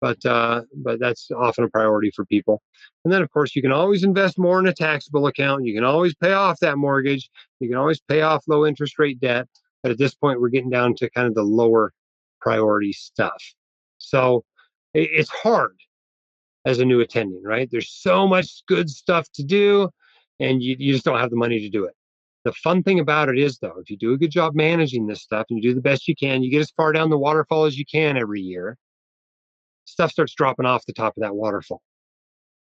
But that's often a priority for people. And then, of course, you can always invest more in a taxable account. You can always pay off that mortgage. You can always pay off low interest rate debt. But at this point, we're getting down to kind of the lower priority stuff. So it's hard as a new attending, right? There's so much good stuff to do, and you just don't have the money to do it. The fun thing about it is, though, if you do a good job managing this stuff and you do the best you can, you get as far down the waterfall as you can every year, stuff starts dropping off the top of that waterfall,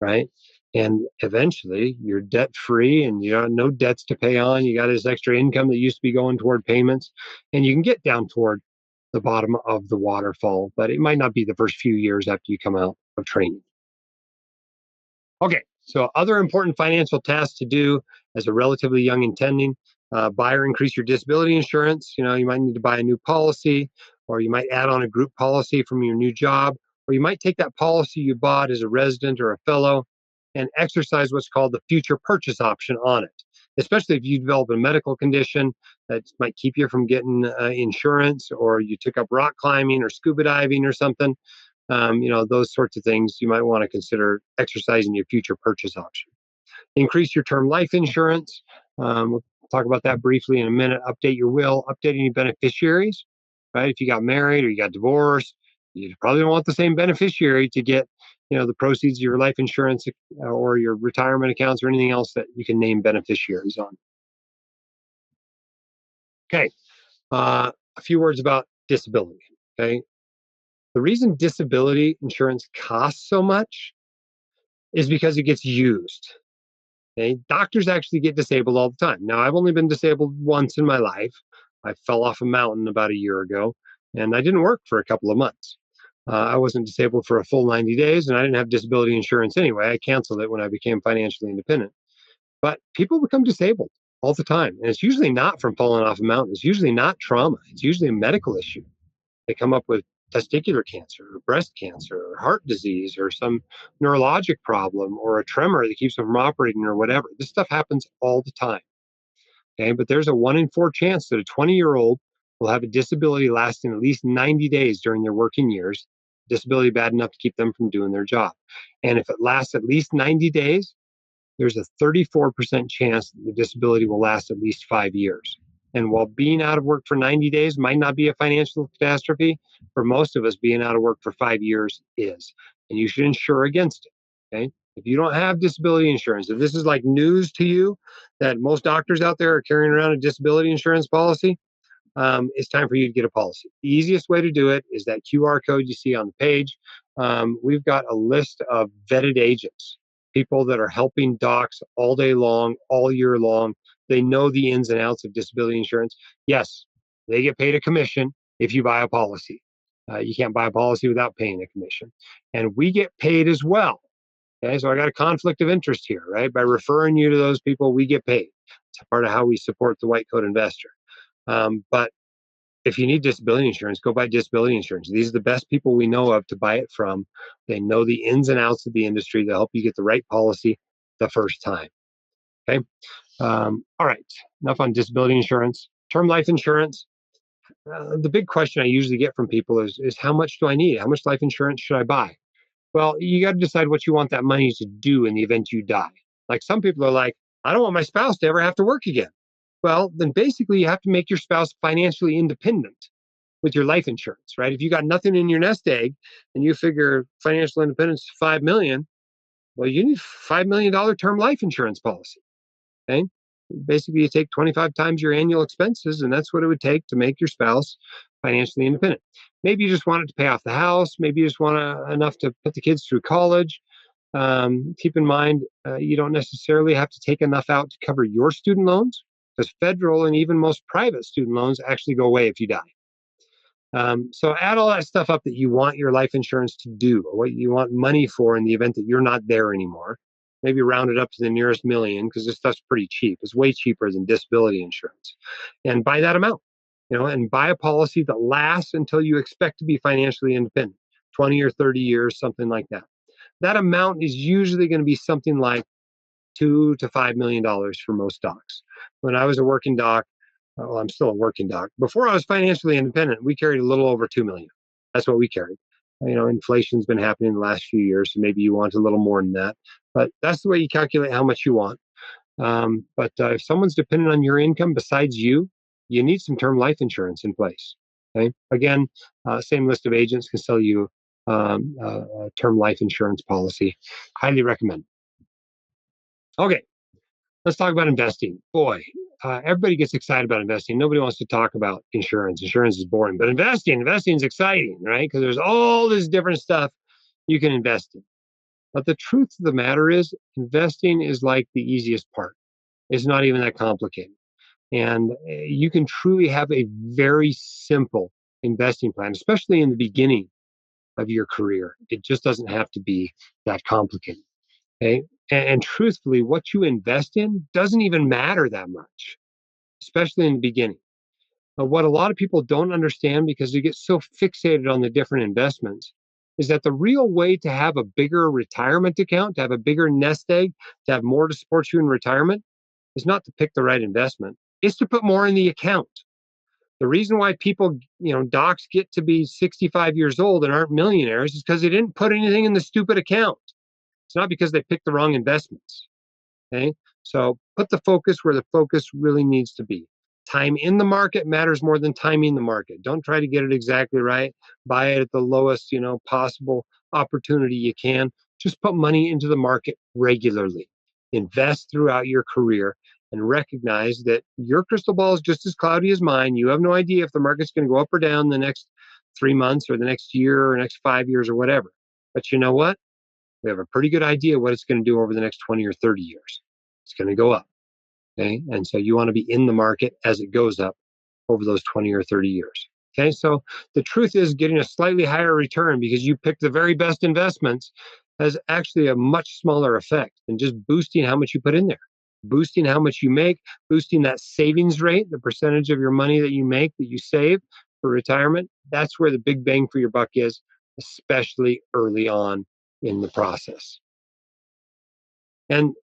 right? And eventually you're debt free and you got no debts to pay on. You got this extra income that used to be going toward payments, and you can get down toward the bottom of the waterfall, but it might not be the first few years after you come out of training. Okay, so other important financial tasks to do as a relatively young intending: buy or increase your disability insurance. You might need to buy a new policy, or you might add on a group policy from your new job, or you might take that policy you bought as a resident or a fellow and exercise what's called the future purchase option on it, especially if you develop a medical condition that might keep you from getting insurance, or you took up rock climbing or scuba diving or something. Those sorts of things you might want to consider exercising your future purchase option. Increase your term life insurance. We'll talk about that briefly in a minute. Update your will, update any beneficiaries, right? If you got married or you got divorced, you probably don't want the same beneficiary to get, the proceeds of your life insurance or your retirement accounts or anything else that you can name beneficiaries on. Okay. A few words about disability. Okay. The reason disability insurance costs so much is because it gets used. Okay? Doctors actually get disabled all the time. Now, I've only been disabled once in my life. I fell off a mountain about a year ago, and I didn't work for a couple of months. I wasn't disabled for a full 90 days, and I didn't have disability insurance anyway. I canceled it when I became financially independent. But people become disabled all the time. And it's usually not from falling off a mountain. It's usually not trauma. It's usually a medical issue. They come up with testicular cancer or breast cancer or heart disease or some neurologic problem or a tremor that keeps them from operating or whatever. This stuff happens all the time. Okay, but there's a 1 in 4 chance that a 20-year-old will have a disability lasting at least 90 days during their working years, disability bad enough to keep them from doing their job. And if it lasts at least 90 days, there's a 34% chance that the disability will last at least 5 years. And while being out of work for 90 days might not be a financial catastrophe, for most of us, being out of work for 5 years is. And you should insure against it. Okay. If you don't have disability insurance, if this is like news to you that most doctors out there are carrying around a disability insurance policy, it's time for you to get a policy. The easiest way to do it is that QR code you see on the page. We've got a list of vetted agents, people that are helping docs all day long, all year long. They know the ins and outs of disability insurance. Yes, they get paid a commission if you buy a policy. You can't buy a policy without paying a commission. And we get paid as well. Okay, so I got a conflict of interest here, right? By referring you to those people, we get paid. It's a part of how we support the white coat investor. But if you need disability insurance, go buy disability insurance. These are the best people we know of to buy it from. They know the ins and outs of the industry. They'll help you get the right policy the first time. Okay. All right. Enough on disability insurance. Term life insurance. The big question I usually get from people is how much do I need? How much life insurance should I buy? Well, you got to decide what you want that money to do in the event you die. Like some people are like, I don't want my spouse to ever have to work again. Well, then basically you have to make your spouse financially independent with your life insurance, right? If you got nothing in your nest egg and you figure financial independence is 5 million, well, you need $5 million term life insurance policy. Okay. Basically, you take 25 times your annual expenses, and that's what it would take to make your spouse financially independent. Maybe you just want it to pay off the house. Maybe you just want enough to put the kids through college. Keep in mind, you don't necessarily have to take enough out to cover your student loans, because federal and even most private student loans actually go away if you die. So add all that stuff up that you want your life insurance to do, or what you want money for in the event that you're not there anymore. Maybe round it up to the nearest million, because this stuff's pretty cheap. It's way cheaper than disability insurance. And buy that amount, and buy a policy that lasts until you expect to be financially independent, 20 or 30 years, something like that. That amount is usually going to be something like $2 to $5 million for most docs. When I was a working doc, well, I'm still a working doc. Before I was financially independent, we carried a little over 2 million. That's what we carried. Inflation's been happening in the last few years, so maybe you want a little more than that. But that's the way you calculate how much you want. But if someone's dependent on your income besides you, you need some term life insurance in place. Okay. Again, same list of agents can sell you a term life insurance policy. Highly recommend. Okay. Let's talk about investing. Boy, everybody gets excited about investing. Nobody wants to talk about insurance. Insurance is boring, but investing is exciting, right? Because there's all this different stuff you can invest in. But the truth of the matter is, investing is like the easiest part. It's not even that complicated. And you can truly have a very simple investing plan, especially in the beginning of your career. It just doesn't have to be that complicated. Okay. And truthfully, what you invest in doesn't even matter that much, especially in the beginning. But what a lot of people don't understand, because they get so fixated on the different investments, is that the real way to have a bigger retirement account, to have a bigger nest egg, to have more to support you in retirement, is not to pick the right investment. It's to put more in the account. The reason why people, docs get to be 65 years old and aren't millionaires is because they didn't put anything in the stupid account. It's not because they picked the wrong investments. Okay. So put the focus where the focus really needs to be. Time in the market matters more than timing the market. Don't try to get it exactly right. Buy it at the lowest, possible opportunity you can. Just put money into the market regularly. Invest throughout your career and recognize that your crystal ball is just as cloudy as mine. You have no idea if the market's going to go up or down the next 3 months or the next year or next 5 years or whatever. But you know what? We have a pretty good idea what it's going to do over the next 20 or 30 years. It's going to go up. Okay. And so you want to be in the market as it goes up over those 20 or 30 years. Okay. So the truth is, getting a slightly higher return because you picked the very best investments has actually a much smaller effect than just boosting how much you put in there. boosting how much you make, boosting that savings rate, the percentage of your money that you make that you save for retirement. That's where the big bang for your buck is, especially early on in the process. And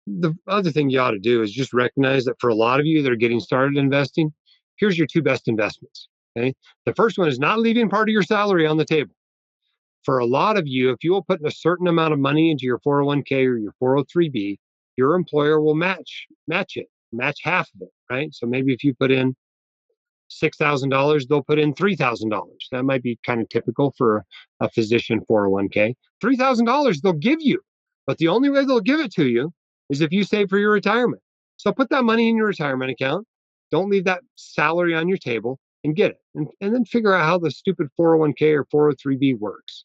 the other thing you ought to do is just recognize that for a lot of you that are getting started investing, here's your two best investments. Okay. The first one is not leaving part of your salary on the table. For a lot of you, if you will put a certain amount of money into your 401k or your 403b, your employer will match half of it, right? So maybe if you put in $6,000, they'll put in $3,000. That might be kind of typical for a physician 401k. $3,000 they'll give you, but the only way they'll give it to you is if you save for your retirement. So put that money in your retirement account. Don't leave that salary on your table and get it. And then figure out how the stupid 401k or 403b works.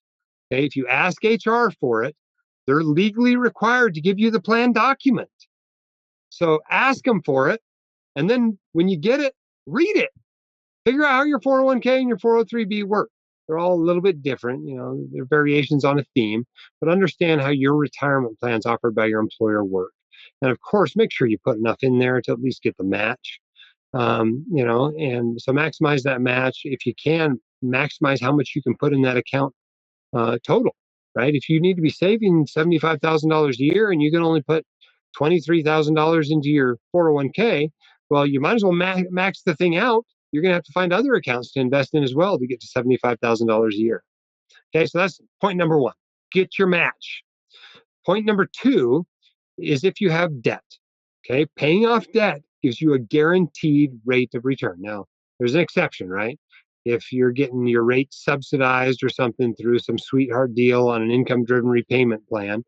Okay, if you ask HR for it, they're legally required to give you the plan document. So ask them for it. And then when you get it, read it. Figure out how your 401k and your 403b work. They're all a little bit different. They're variations on a theme, but understand how your retirement plans offered by your employer work. And of course, make sure you put enough in there to at least get the match. And so maximize that match. If you can, maximize how much you can put in that account total, right? If you need to be saving $75,000 a year and you can only put $23,000 into your 401k, well, you might as well max the thing out. You're going to have to find other accounts to invest in as well to get to $75,000 a year. Okay, so that's point number one. Get your match. Point number two is if you have debt. Okay, paying off debt gives you a guaranteed rate of return. Now, there's an exception, right? If you're getting your rate subsidized or something through some sweetheart deal on an income-driven repayment plan,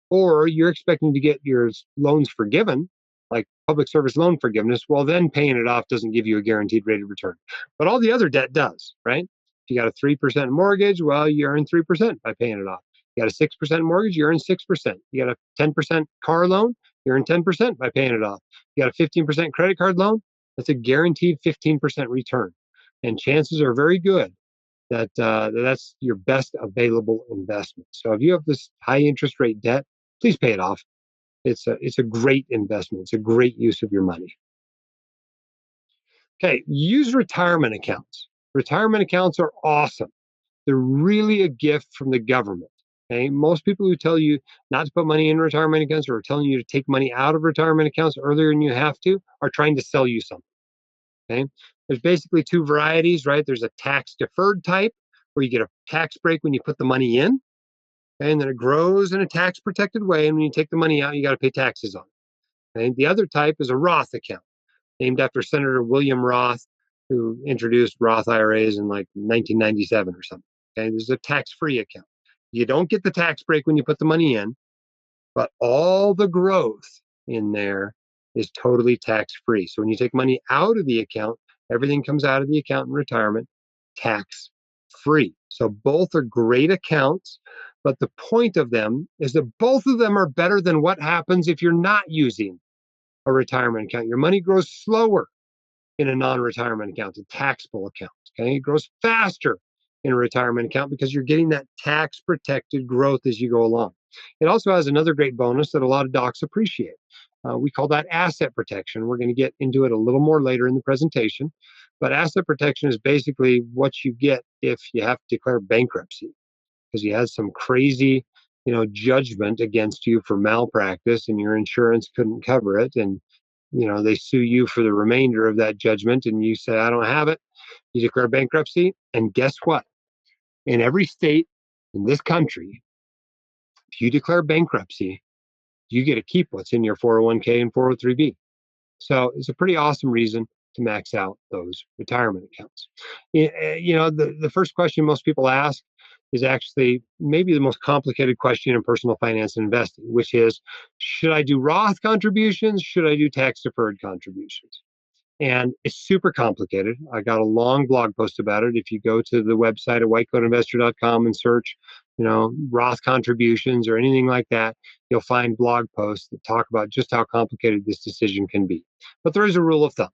or you're expecting to get your loans forgiven, like public service loan forgiveness, well, then paying it off doesn't give you a guaranteed rate of return. But all the other debt does, right? If you got a 3% mortgage, well, you earn 3% by paying it off. You got a 6% mortgage, you earn 6%. You got a 10% car loan, you earn 10% by paying it off. You got a 15% credit card loan, that's a guaranteed 15% return. And chances are very good that that's your best available investment. So if you have this high interest rate debt, please pay it off. It's a great investment. It's a great use of your money. Okay, use retirement accounts. Retirement accounts are awesome. They're really a gift from the government. Okay, most people who tell you not to put money in retirement accounts or are telling you to take money out of retirement accounts earlier than you have to are trying to sell you something. Okay, there's basically two varieties, right? There's a tax deferred type where you get a tax break when you put the money in, okay, and then it grows in a tax protected way. And when you take the money out, you got to pay taxes on it. Okay? The other type is a Roth account, named after Senator William Roth, who introduced Roth IRAs in like 1997 or something. Okay, this is a tax-free account. You don't get the tax break when you put the money in, but all the growth in there is totally tax-free. So when you take money out of the account, everything comes out of the account in retirement tax-free. So both are great accounts, but the point of them is that both of them are better than what happens if you're not using a retirement account. Your money grows slower in a non-retirement account, a taxable account. Okay, it grows faster in a retirement account because you're getting that tax-protected growth as you go along. It also has another great bonus that a lot of docs appreciate. We call that asset protection. We're going to get into it a little more later in the presentation. But asset protection is basically what you get if you have to declare bankruptcy because you had some crazy, judgment against you for malpractice and your insurance couldn't cover it. And, they sue you for the remainder of that judgment and you say, I don't have it. You declare bankruptcy. And guess what? In every state in this country, if you declare bankruptcy, you get to keep what's in your 401k and 403b. So it's a pretty awesome reason to max out those retirement accounts. The first question most people ask is actually maybe the most complicated question in personal finance and investing, which is, should I do Roth contributions? Should I do tax deferred contributions? And it's super complicated. I got a long blog post about it. If you go to the website at whitecoatinvestor.com and search, Roth contributions or anything like that, you'll find blog posts that talk about just how complicated this decision can be. But there is a rule of thumb.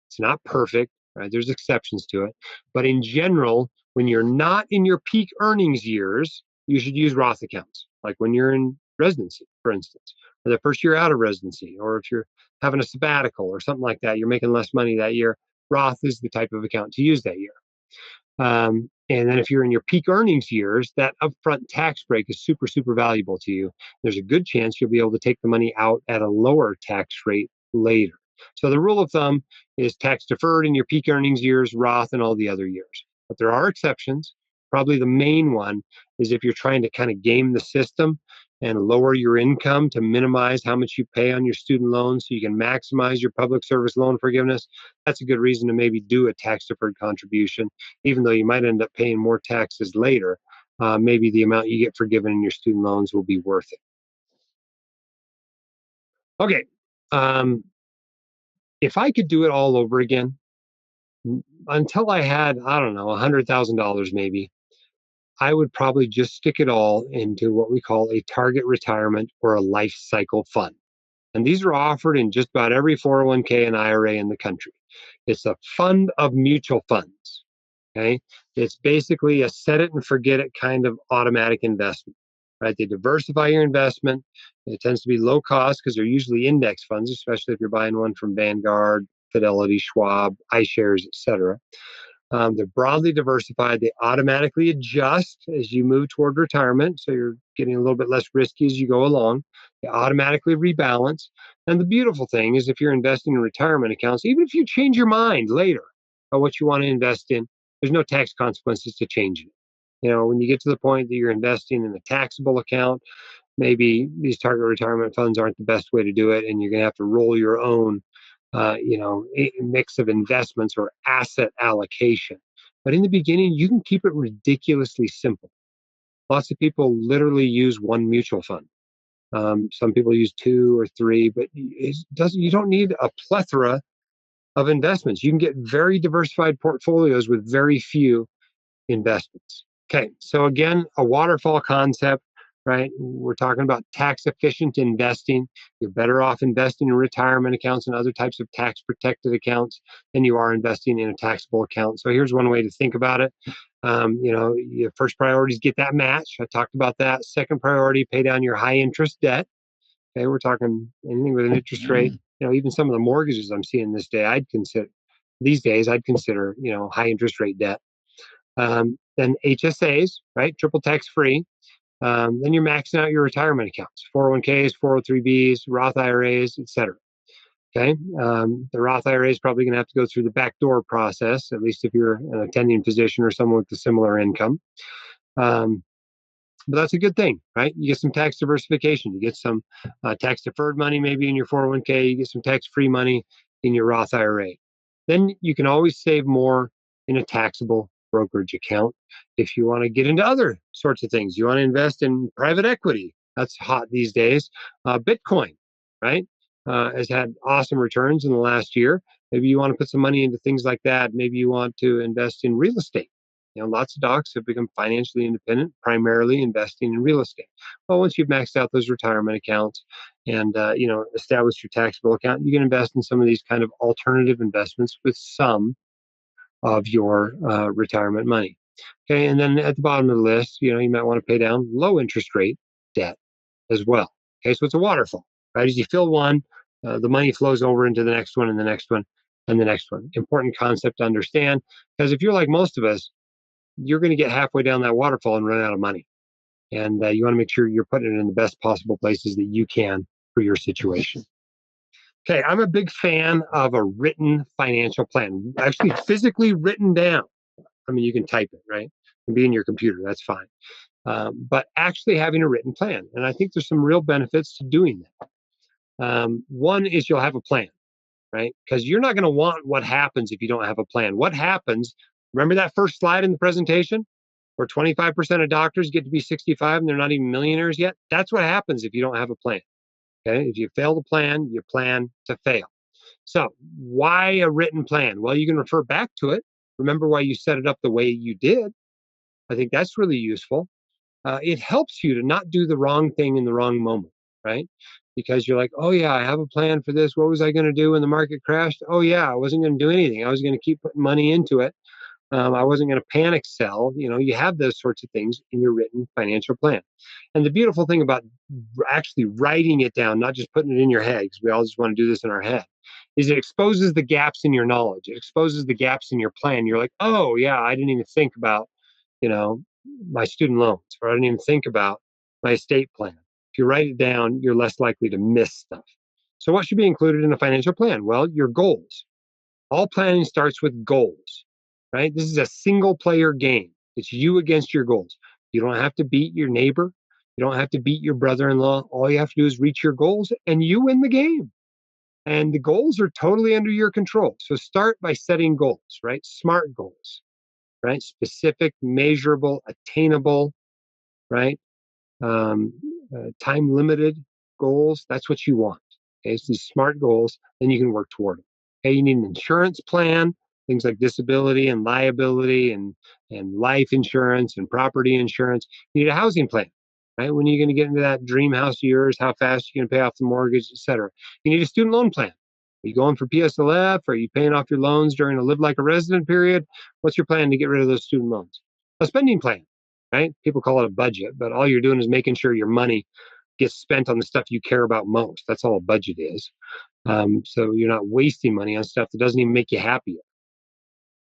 It's not perfect, right? There's exceptions to it. But in general, when you're not in your peak earnings years, you should use Roth accounts, like when you're in residency, for instance, or the first year out of residency, or if you're having a sabbatical or something like that, you're making less money that year, Roth is the type of account to use that year. And then if you're in your peak earnings years, that upfront tax break is super, super valuable to you. There's a good chance you'll be able to take the money out at a lower tax rate later. So the rule of thumb is tax deferred in your peak earnings years, Roth in all the other years. But there are exceptions. Probably the main one is if you're trying to kind of game the system and lower your income to minimize how much you pay on your student loans so you can maximize your public service loan forgiveness. That's a good reason to maybe do a tax deferred contribution, even though you might end up paying more taxes later. Maybe the amount you get forgiven in your student loans will be worth it. Okay. If I could do it all over again, until I had, I don't know, $100,000 maybe, I would probably just stick it all into what we call a target retirement or a life cycle fund. And these are offered in just about every 401k and IRA in the country. It's a fund of mutual funds. Okay. It's basically a set it and forget it kind of automatic investment, right? They diversify your investment. It tends to be low cost because they're usually index funds, especially if you're buying one from Vanguard, Fidelity, Schwab, iShares, et cetera. They're broadly diversified. They automatically adjust as you move toward retirement. So you're getting a little bit less risky as you go along. They automatically rebalance. And the beautiful thing is if you're investing in retirement accounts, even if you change your mind later about what you want to invest in, there's no tax consequences to changing it. When you get to the point that you're investing in a taxable account, maybe these target retirement funds aren't the best way to do it, and you're going to have to roll your own a mix of investments or asset allocation. But in the beginning, you can keep it ridiculously simple. Lots of people literally use one mutual fund. Some people use two or three, but you don't need a plethora of investments. You can get very diversified portfolios with very few investments. Okay, so again, a waterfall concept, right? We're talking about tax efficient investing. You're better off investing in retirement accounts and other types of tax protected accounts than you are investing in a taxable account. So here's one way to think about it. Your first priority is get that match. I talked about that. Second priority, pay down your high interest debt. Okay, we're talking anything with an interest rate. Even some of the mortgages I'm seeing these days, I'd consider, high interest rate debt. Then HSAs, right? Triple tax free. Then you're maxing out your retirement accounts, 401ks, 403bs, Roth IRAs, et cetera. Okay. The Roth IRA is probably going to have to go through the backdoor process, at least if you're an attending physician or someone with a similar income. But that's a good thing, right? You get some tax diversification. You get some tax deferred money maybe in your 401k. You get some tax free money in your Roth IRA. Then you can always save more in a taxable brokerage account. If you want to get into other sorts of things, you want to invest in private equity. That's hot these days. Bitcoin, right? Has had awesome returns in the last year. Maybe you want to put some money into things like that. Maybe you want to invest in real estate. Lots of docs have become financially independent, primarily investing in real estate. Well, once you've maxed out those retirement accounts and, established your taxable account, you can invest in some of these kind of alternative investments with some of your retirement money. Okay. And then at the bottom of the list, you might want to pay down low interest rate debt as well. Okay. So it's a waterfall, right? As you fill one, the money flows over into the next one and the next one and the next one. Important concept to understand, because if you're like most of us, you're going to get halfway down that waterfall and run out of money. And you want to make sure you're putting it in the best possible places that you can for your situation. Okay, I'm a big fan of a written financial plan, actually physically written down. I mean, you can type it, right? It can be in your computer, that's fine. But actually having a written plan. And I think there's some real benefits to doing that. One is you'll have a plan, right? Because you're not going to want what happens if you don't have a plan. What happens, remember that first slide in the presentation where 25% of doctors get to be 65 and they're not even millionaires yet? That's what happens if you don't have a plan. Okay, if you fail to plan, you plan to fail. So why a written plan? Well, you can refer back to it. Remember why you set it up the way you did. I think that's really useful. It helps you to not do the wrong thing in the wrong moment, right? Because you're like, oh yeah, I have a plan for this. What was I going to do when the market crashed? Oh yeah, I wasn't going to do anything. I was going to keep putting money into it. I wasn't going to panic sell. You have those sorts of things in your written financial plan. And the beautiful thing about actually writing it down, not just putting it in your head, because we all just want to do this in our head, is it exposes the gaps in your knowledge. It exposes the gaps in your plan. You're like, oh, yeah, I didn't even think about, you know, my student loans, or I didn't even think about my estate plan. If you write it down, you're less likely to miss stuff. So, what should be included in a financial plan? Well, your goals. All planning starts with goals, right? This is a single player game. It's you against your goals. You don't have to beat your neighbor. You don't have to beat your brother in law. All you have to do is reach your goals and you win the game. And the goals are totally under your control. So start by setting goals, right? Smart goals, right? Specific, measurable, attainable, right? um, Time limited goals. That's what you want. Okay, so these smart goals, then you can work toward it. Okay, you need an insurance plan, things like disability and liability and life insurance and property insurance. You need a housing plan, right? When are you going to get into that dream house of yours? How fast are you going to pay off the mortgage, etc. You need a student loan plan. Are you going for PSLF? Are you paying off your loans during a live like a resident period? What's your plan to get rid of those student loans? A spending plan, right? People call it a budget, but all you're doing is making sure your money gets spent on the stuff you care about most. That's all a budget is. So you're not wasting money on stuff that doesn't even make you happier.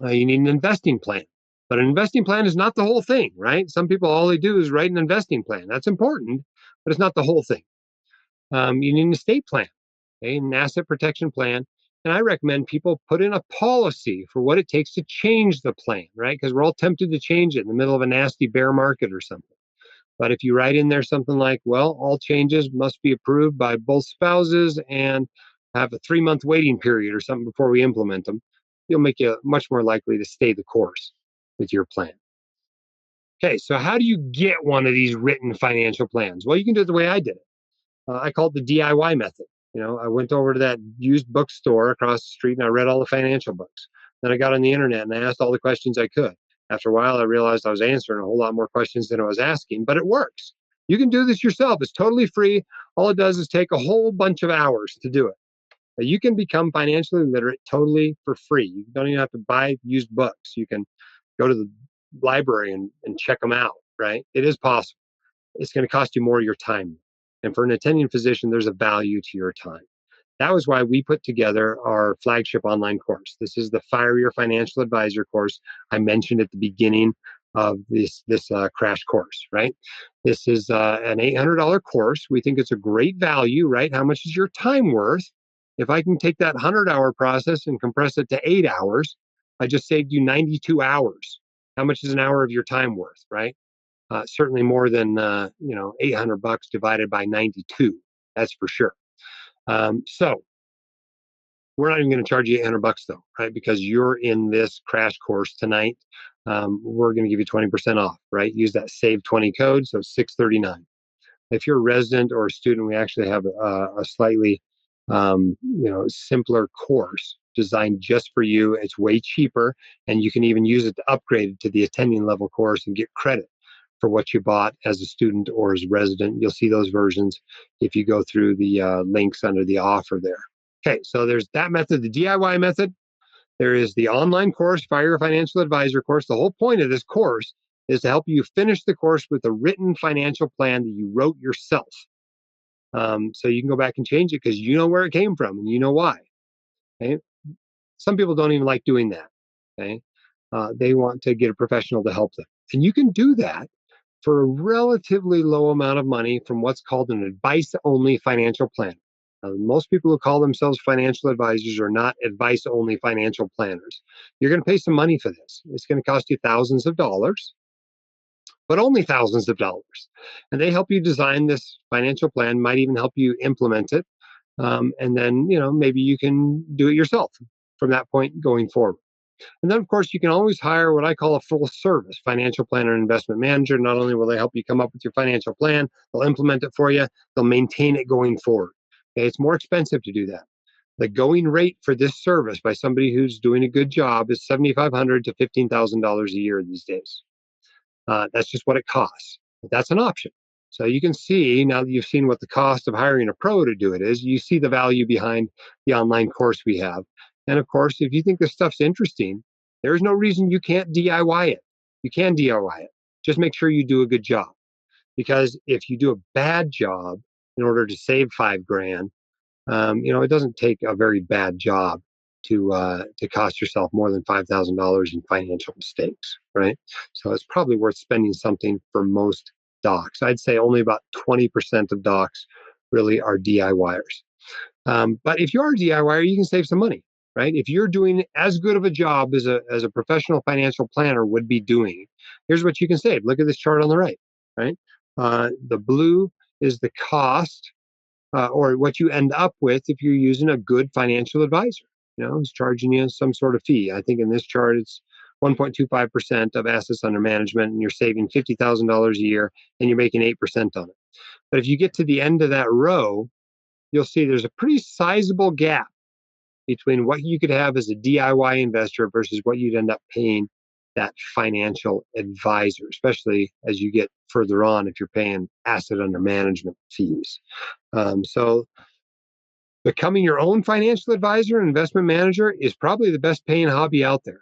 You need an investing plan, but an investing plan is not the whole thing, right? Some people, all they do is write an investing plan. That's important, but it's not the whole thing. You need an estate plan, okay, an asset protection plan. And I recommend people put in a policy for what it takes to change the plan, right? Because we're all tempted to change it in the middle of a nasty bear market or something. But if you write in there something like, well, all changes must be approved by both spouses and have a 3-month waiting period or something before we implement them, you'll make you much more likely to stay the course with your plan. Okay, so how do you get one of these written financial plans? Well, you can do it the way I did it. I call it the DIY method. I went over to that used bookstore across the street and I read all the financial books. Then I got on the internet and I asked all the questions I could. After a while, I realized I was answering a whole lot more questions than I was asking, but it works. You can do this yourself. It's totally free. All it does is take a whole bunch of hours to do it. But you can become financially literate totally for free. You don't even have to buy used books. You can go to the library and check them out, right? It is possible. It's going to cost you more of your time. And for an attending physician, there's a value to your time. That was why we put together our flagship online course. This is the Fire Your Financial Advisor course I mentioned at the beginning of this crash course, right? This is an $800 course. We think it's a great value, right? How much is your time worth? If I can take that 100-hour process and compress it to 8 hours, I just saved you 92 hours. How much is an hour of your time worth, right? Certainly more than $800 divided by 92. That's for sure. So we're not even going to charge you $800 though, right? Because you're in this crash course tonight. We're going to give you 20% off, right? Use that save 20 code, so 639. If you're a resident or a student, we actually have a slightly simpler course designed just for you. It's way cheaper, and you can even use it to upgrade it to the attending level course and get credit for what you bought as a student or as a resident. You'll see those versions if you go through the links under the offer there. Okay, so there's that method, the DIY method. There is the online course, Fire Your Financial Advisor course. The whole point of this course is to help you finish the course with a written financial plan that you wrote yourself. So you can go back and change it because you know where it came from and you know why. Okay? Some people don't even like doing that. Okay? They want to get a professional to help them. And you can do that for a relatively low amount of money from what's called an advice-only financial plan. Most people who call themselves financial advisors are not advice-only financial planners. You're going to pay some money for this. It's going to cost you thousands of dollars, but only thousands of dollars. And they help you design this financial plan, might even help you implement it. And then, maybe you can do it yourself from that point going forward. And then, of course, you can always hire what I call a full service financial planner and investment manager. Not only will they help you come up with your financial plan, they'll implement it for you, they'll maintain it going forward. Okay, it's more expensive to do that. The going rate for this service by somebody who's doing a good job is $7,500 to $15,000 a year these days. That's just what it costs. But that's an option. So you can see, now that you've seen what the cost of hiring a pro to do it is, you see the value behind the online course we have. And of course, if you think this stuff's interesting, There's no reason you can't DIY it. You can DIY it. Just make sure you do a good job. Because if you do a bad job in order to save $5,000, it doesn't take a very bad job to cost yourself more than $5,000 in financial mistakes, right? So it's probably worth spending something for most docs. I'd say only about 20% of docs really are DIYers. But if you are a DIYer, you can save some money, right? If you're doing as good of a job as a professional financial planner would be doing, here's what you can save. Look at this chart on the right, right? The blue is the cost or what you end up with if you're using a good financial advisor. Who's charging you some sort of fee. I think in this chart, it's 1.25% of assets under management, and you're saving $50,000 a year, and you're making 8% on it. But if you get to the end of that row, you'll see there's a pretty sizable gap between what you could have as a DIY investor versus what you'd end up paying that financial advisor, especially as you get further on if you're paying asset under management fees. So becoming your own financial advisor and investment manager is probably the best paying hobby out there.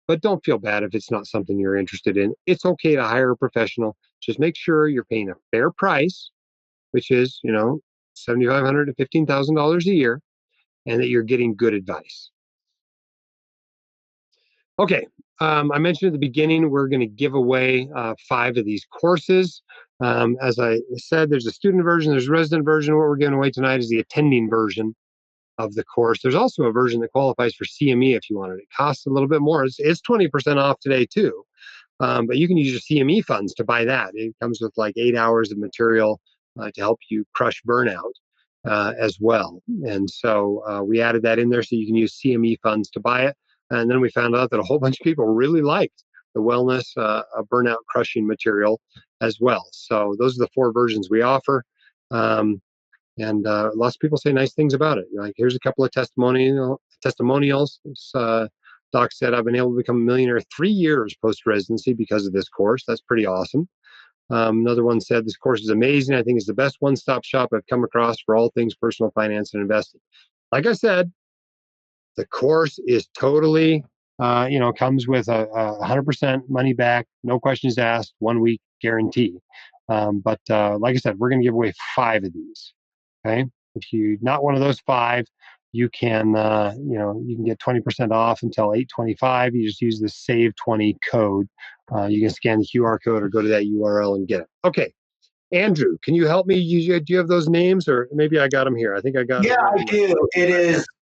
But don't feel bad if it's not something you're interested in. It's okay to hire a professional. Just make sure you're paying a fair price, which is, $7,500 to $15,000 a year, and that you're getting good advice. Okay, I mentioned at the beginning, we're going to give away 5 of these courses. As I said, there's a student version, there's a resident version. What we're giving away tonight is the attending version of the course. There's also a version that qualifies for CME if you want it. It costs a little bit more. It's 20% off today too. But you can use your CME funds to buy that. It comes with like 8 hours of material to help you crush burnout as well. And so we added that in there so you can use CME funds to buy it. And then we found out that a whole bunch of people really liked the wellness burnout crushing material as well. So those are the 4 versions we offer. And lots of people say nice things about it. Like, here's a couple of testimonials. This doc said, I've been able to become a millionaire 3 years post-residency because of this course. That's pretty awesome. Another one said, this course is amazing. I think it's the best one-stop shop I've come across for all things personal finance and investing. Like I said, the course is totally, comes with a 100% money back, no questions asked, 1 week guarantee. But like I said, we're going to give away 5 of these. Okay. If you're not one of those 5, you can, you can get 20% off until 8/25. You just use the Save 20 code. You can scan the QR code or go to that URL and get it. Okay. Andrew, can you help me? Do you have those names, or maybe I got them here? I think I got them. Yeah, I do.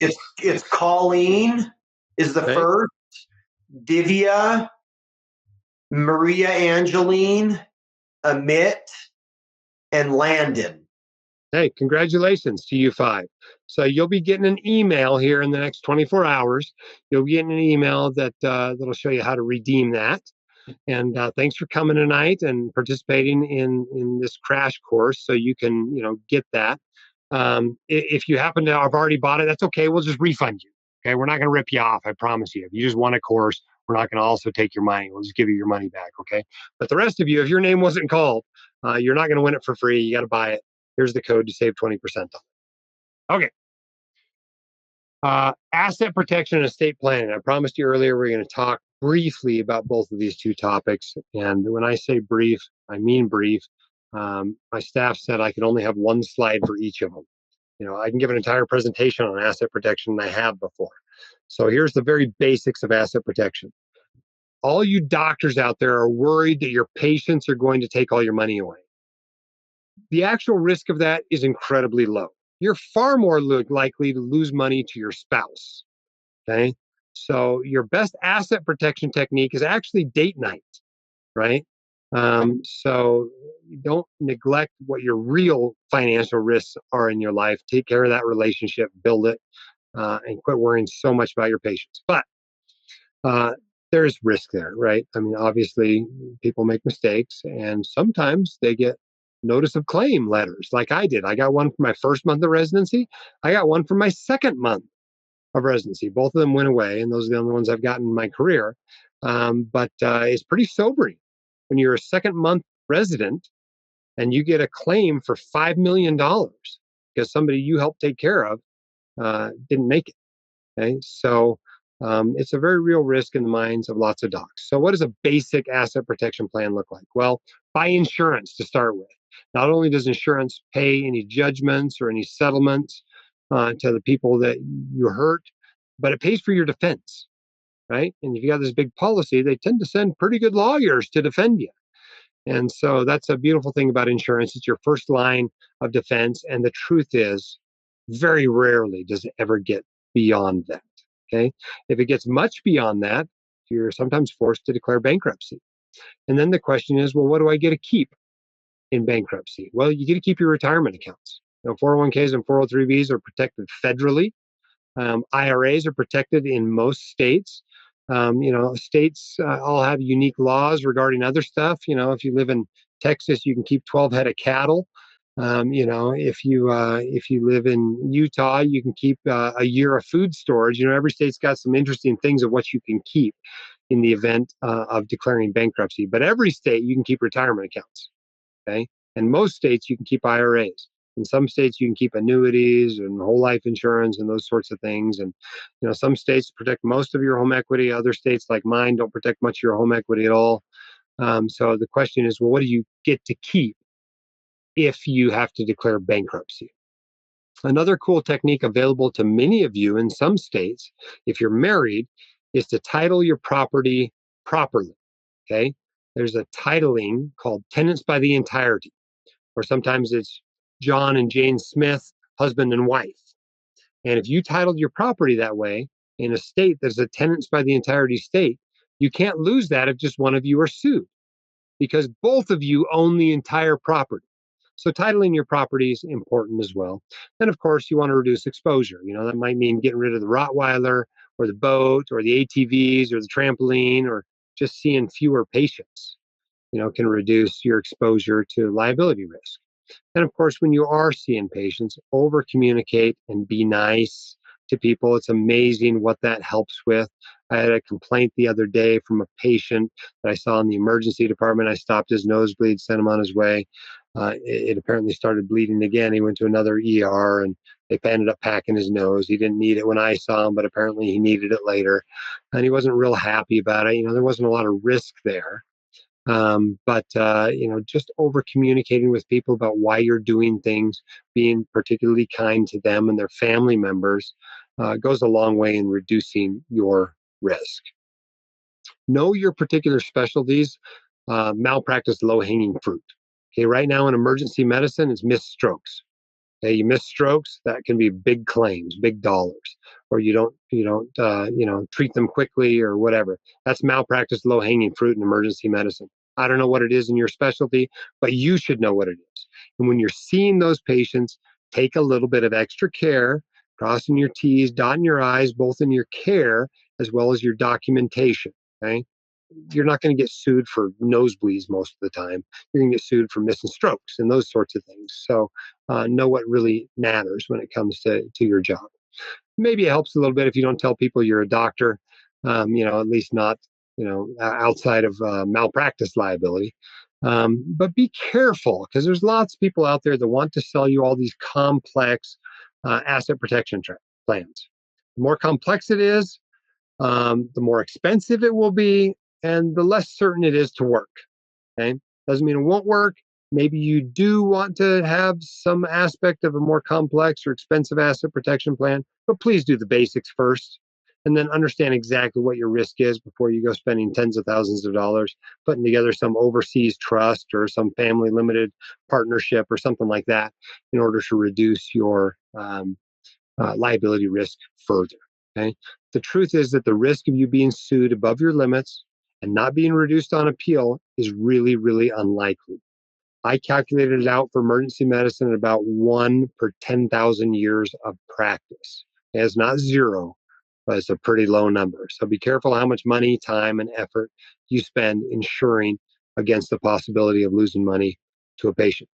It's Colleen is the first, Divya, Maria Angeline, Amit, and Landon. Hey, congratulations to you 5. So you'll be getting an email here in the next 24 hours. You'll be getting an email that'll show you how to redeem that. And thanks for coming tonight and participating in this crash course so you can, get that. If you happen to have already bought it, that's okay. We'll just refund you. Okay. We're not going to rip you off. I promise you. If you just want a course, we're not going to also take your money. We'll just give you your money back. Okay. But the rest of you, if your name wasn't called, you're not going to win it for free. You got to buy it. Here's the code to save 20% on it. Okay. Asset protection and estate planning. I promised you earlier we're going to talk briefly about both of these 2 topics. And when I say brief, I mean brief. My staff said I could only have 1 slide for each of them. I can give an entire presentation on asset protection, and I have before. So here's the very basics of asset protection. All you doctors out there are worried that your patients are going to take all your money away. The actual risk of that is incredibly low. You're far more likely to lose money to your spouse. Okay. So your best asset protection technique is actually date night, right? So don't neglect what your real financial risks are in your life. Take care of that relationship, build it, and quit worrying so much about your patients. But there's risk there, right? I mean, obviously, people make mistakes, and sometimes they get notice of claim letters like I did. I got one for my first month of residency. I got one for my second month of residency. Both of them went away, and those are the only ones I've gotten in my career. But it's pretty sobering when you're a second month resident and you get a claim for $5 million because somebody you helped take care of didn't make it. Okay, so It's a very real risk in the minds of lots of docs. So what does a basic asset protection plan look like? Well, buy insurance to start with. Not only does insurance pay any judgments or any settlements to the people that you hurt, but it pays for your defense, right? And if you got this big policy, they tend to send pretty good lawyers to defend you. And so that's a beautiful thing about insurance. It's your first line of defense. And the truth is, very rarely does it ever get beyond that. Okay. If it gets much beyond that, you're sometimes forced to declare bankruptcy. And then the question is, well, what do I get to keep in bankruptcy? Well, you get to keep your retirement accounts. 401ks and 403bs are protected federally. IRAs are protected in most states. States all have unique laws regarding other stuff. If you live in Texas, you can keep 12 head of cattle. If you live in Utah, you can keep a year of food storage. Every state's got some interesting things of what you can keep in the event of declaring bankruptcy. But every state, you can keep retirement accounts. Okay, and most states you can keep IRAs. In some states, you can keep annuities and whole life insurance and those sorts of things. And some states protect most of your home equity. Other states, like mine, don't protect much of your home equity at all. So the question is, well, what do you get to keep if you have to declare bankruptcy? Another cool technique available to many of you in some states, if you're married, is to title your property properly. Okay, there's a titling called tenants by the entirety, or sometimes it's John and Jane Smith, husband and wife. And if you titled your property that way in a state that's a tenants by the entirety state, you can't lose that if just one of you are sued, because both of you own the entire property. So titling your property is important as well. And of course, you want to reduce exposure. That might mean getting rid of the Rottweiler or the boat or the ATVs or the trampoline, or just seeing fewer patients, can reduce your exposure to liability risk. And of course, when you are seeing patients, over communicate and be nice to people. It's amazing what that helps with. I had a complaint the other day from a patient that I saw in the emergency department. I stopped his nosebleed, sent him on his way. It apparently started bleeding again. He went to another ER and they ended up packing his nose. He didn't need it when I saw him, but apparently he needed it later. And he wasn't real happy about it. There wasn't a lot of risk there. But just over communicating with people about why you're doing things, being particularly kind to them and their family members, goes a long way in reducing your risk. Know your particular specialties. Malpractice, low-hanging fruit. Okay, right now in emergency medicine, it's missed strokes. Okay, you miss strokes, that can be big claims, big dollars, or you don't treat them quickly or whatever. That's malpractice, low-hanging fruit in emergency medicine. I don't know what it is in your specialty, but you should know what it is. And when you're seeing those patients, take a little bit of extra care, crossing your T's, dotting your I's, both in your care as well as your documentation. Okay, you're not going to get sued for nosebleeds most of the time. You're going to get sued for missing strokes and those sorts of things. So know what really matters when it comes to your job. Maybe it helps a little bit if you don't tell people you're a doctor, at least not, outside of malpractice liability. But be careful, because there's lots of people out there that want to sell you all these complex asset protection plans. The more complex it is, the more expensive it will be, and the less certain it is to work. Okay, doesn't mean it won't work. Maybe you do want to have some aspect of a more complex or expensive asset protection plan, but please do the basics first, and then understand exactly what your risk is before you go spending tens of thousands of dollars putting together some overseas trust or some family limited partnership or something like that in order to reduce your liability risk further. Okay. The truth is that the risk of you being sued above your limits and not being reduced on appeal is really, really unlikely. I calculated it out for emergency medicine at about 1 per 10,000 years of practice. It's not zero, but it's a pretty low number. So be careful how much money, time, and effort you spend insuring against the possibility of losing money to a patient.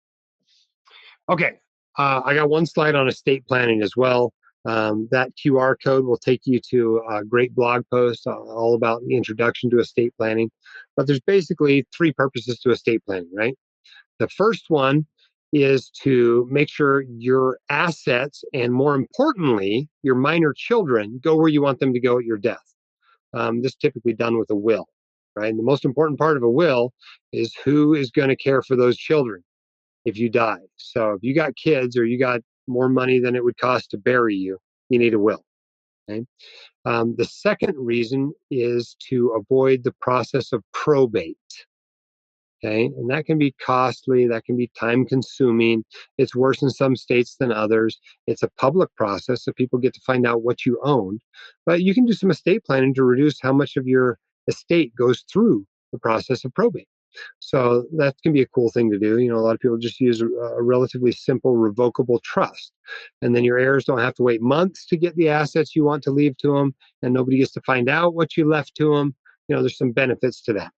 Okay, I got one slide on estate planning as well. That QR code will take you to a great blog post all about the introduction to estate planning. But there's basically three purposes to estate planning, right? The first one is to make sure your assets and, more importantly, your minor children go where you want them to go at your death. this is typically done with a will, right? And the most important part of a will is who is going to care for those children if you die. So if you got kids or you got more money than it would cost to bury you, you need a will. Okay? The second reason is to avoid the process of probate. Okay, and that can be costly, that can be time consuming. It's worse in some states than others. It's a public process, so people get to find out what you own. But you can do some estate planning to reduce how much of your estate goes through the process of probate. So that can be a cool thing to do. A lot of people just use a relatively simple revocable trust. And then your heirs don't have to wait months to get the assets you want to leave to them, and nobody gets to find out what you left to them. There's some benefits to that.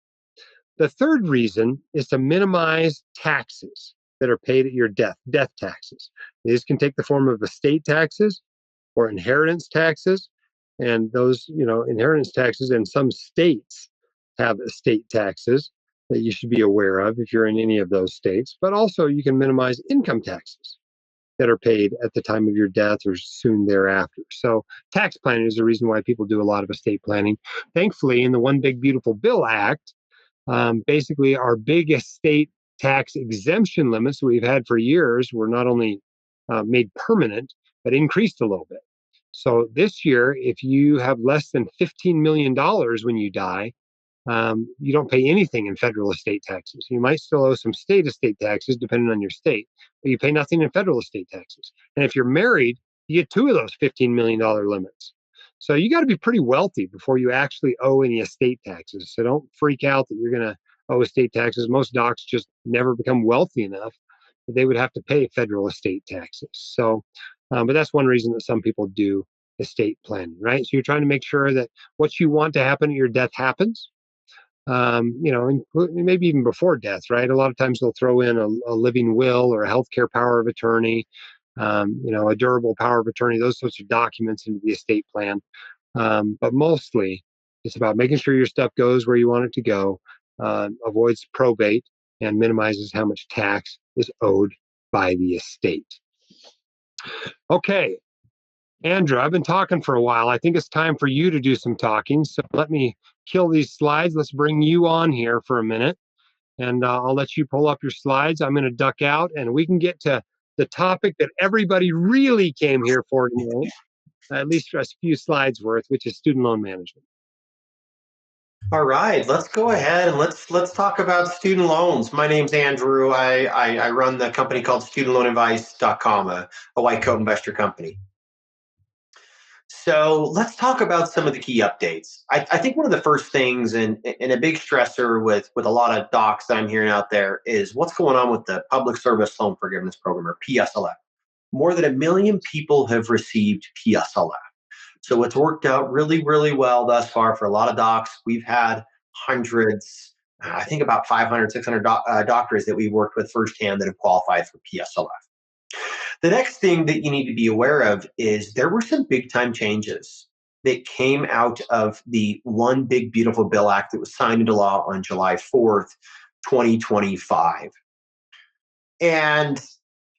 The third reason is to minimize taxes that are paid at your death taxes. These can take the form of estate taxes or inheritance taxes. And those, inheritance taxes in some states have estate taxes that you should be aware of if you're in any of those states. But also you can minimize income taxes that are paid at the time of your death or soon thereafter. So tax planning is the reason why people do a lot of estate planning. Thankfully, in the One Big Beautiful Bill Act, basically our big estate tax exemption limits we've had for years were not only made permanent, but increased a little bit. So this year, if you have less than $15 million when you die, you don't pay anything in federal estate taxes. You might still owe some state estate taxes depending on your state, but you pay nothing in federal estate taxes. And if you're married, you get two of those $15 million limits. So you got to be pretty wealthy before you actually owe any estate taxes. So don't freak out that you're going to owe estate taxes. Most docs just never become wealthy enough that they would have to pay federal estate taxes. So, but that's one reason that some people do estate planning, right? So you're trying to make sure that what you want to happen at your death happens. Maybe even before death, right? A lot of times they'll throw in a living will or a healthcare power of attorney, a durable power of attorney, those sorts of documents into the estate plan. But mostly it's about making sure your stuff goes where you want it to go, avoids probate, and minimizes how much tax is owed by the estate. Okay, Andrew, I've been talking for a while. I think it's time for you to do some talking. So let me kill these slides. Let's bring you on here for a minute. And I'll let you pull up your slides. I'm going to duck out and we can get to the topic that everybody really came here for tonight, at least a few slides worth, which is student loan management. All right, let's go ahead and let's talk about student loans. My name's Andrew. I run the company called studentloanadvice.com, a white coat investor company. So let's talk about some of the key updates. I think one of the first things and a big stressor with a lot of docs that I'm hearing out there is what's going on with the Public Service Loan Forgiveness Program, or PSLF. More than 1 million people have received PSLF. So it's worked out really, really well thus far for a lot of docs. We've had hundreds, I think about 500, 600 doctors that we worked with firsthand that have qualified for PSLF. The next thing that you need to be aware of is there were some big time changes that came out of the One Big Beautiful Bill Act that was signed into law on July 4th, 2025. And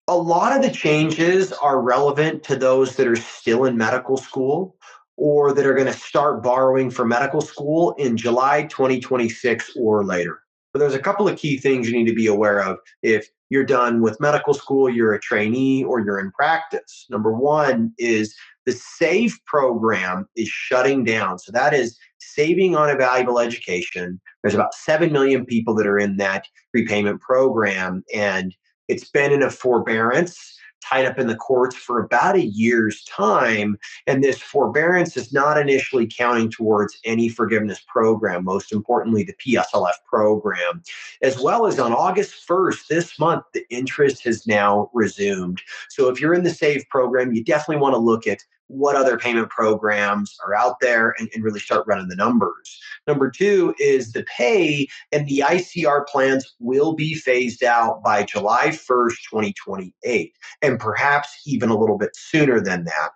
a lot of the changes are relevant to those that are still in medical school or that are going to start borrowing for medical school in July 2026 or later. But there's a couple of key things you need to be aware of if you're done with medical school, you're a trainee, or you're in practice. Number one is the SAVE program is shutting down. So that is saving on a valuable education. There's about 7 million people that are in that repayment program, and it's been in a forbearance tied up in the courts for about a year's time. And this forbearance is not initially counting towards any forgiveness program, most importantly, the PSLF program. As well as on August 1st, this month, the interest has now resumed. So if you're in the SAVE program, you definitely want to look at what other payment programs are out there and really start running the numbers. Number two is the pay and the ICR plans will be phased out by July 1st, 2028, and perhaps even a little bit sooner than that.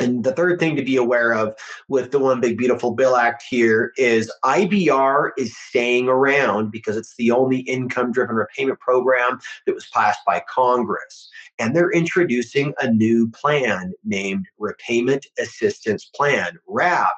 And the third thing to be aware of with the One Big Beautiful Bill Act here is IBR is staying around because it's the only income-driven repayment program that was passed by Congress. And they're introducing a new plan named Repayment Assistance Plan, RAP.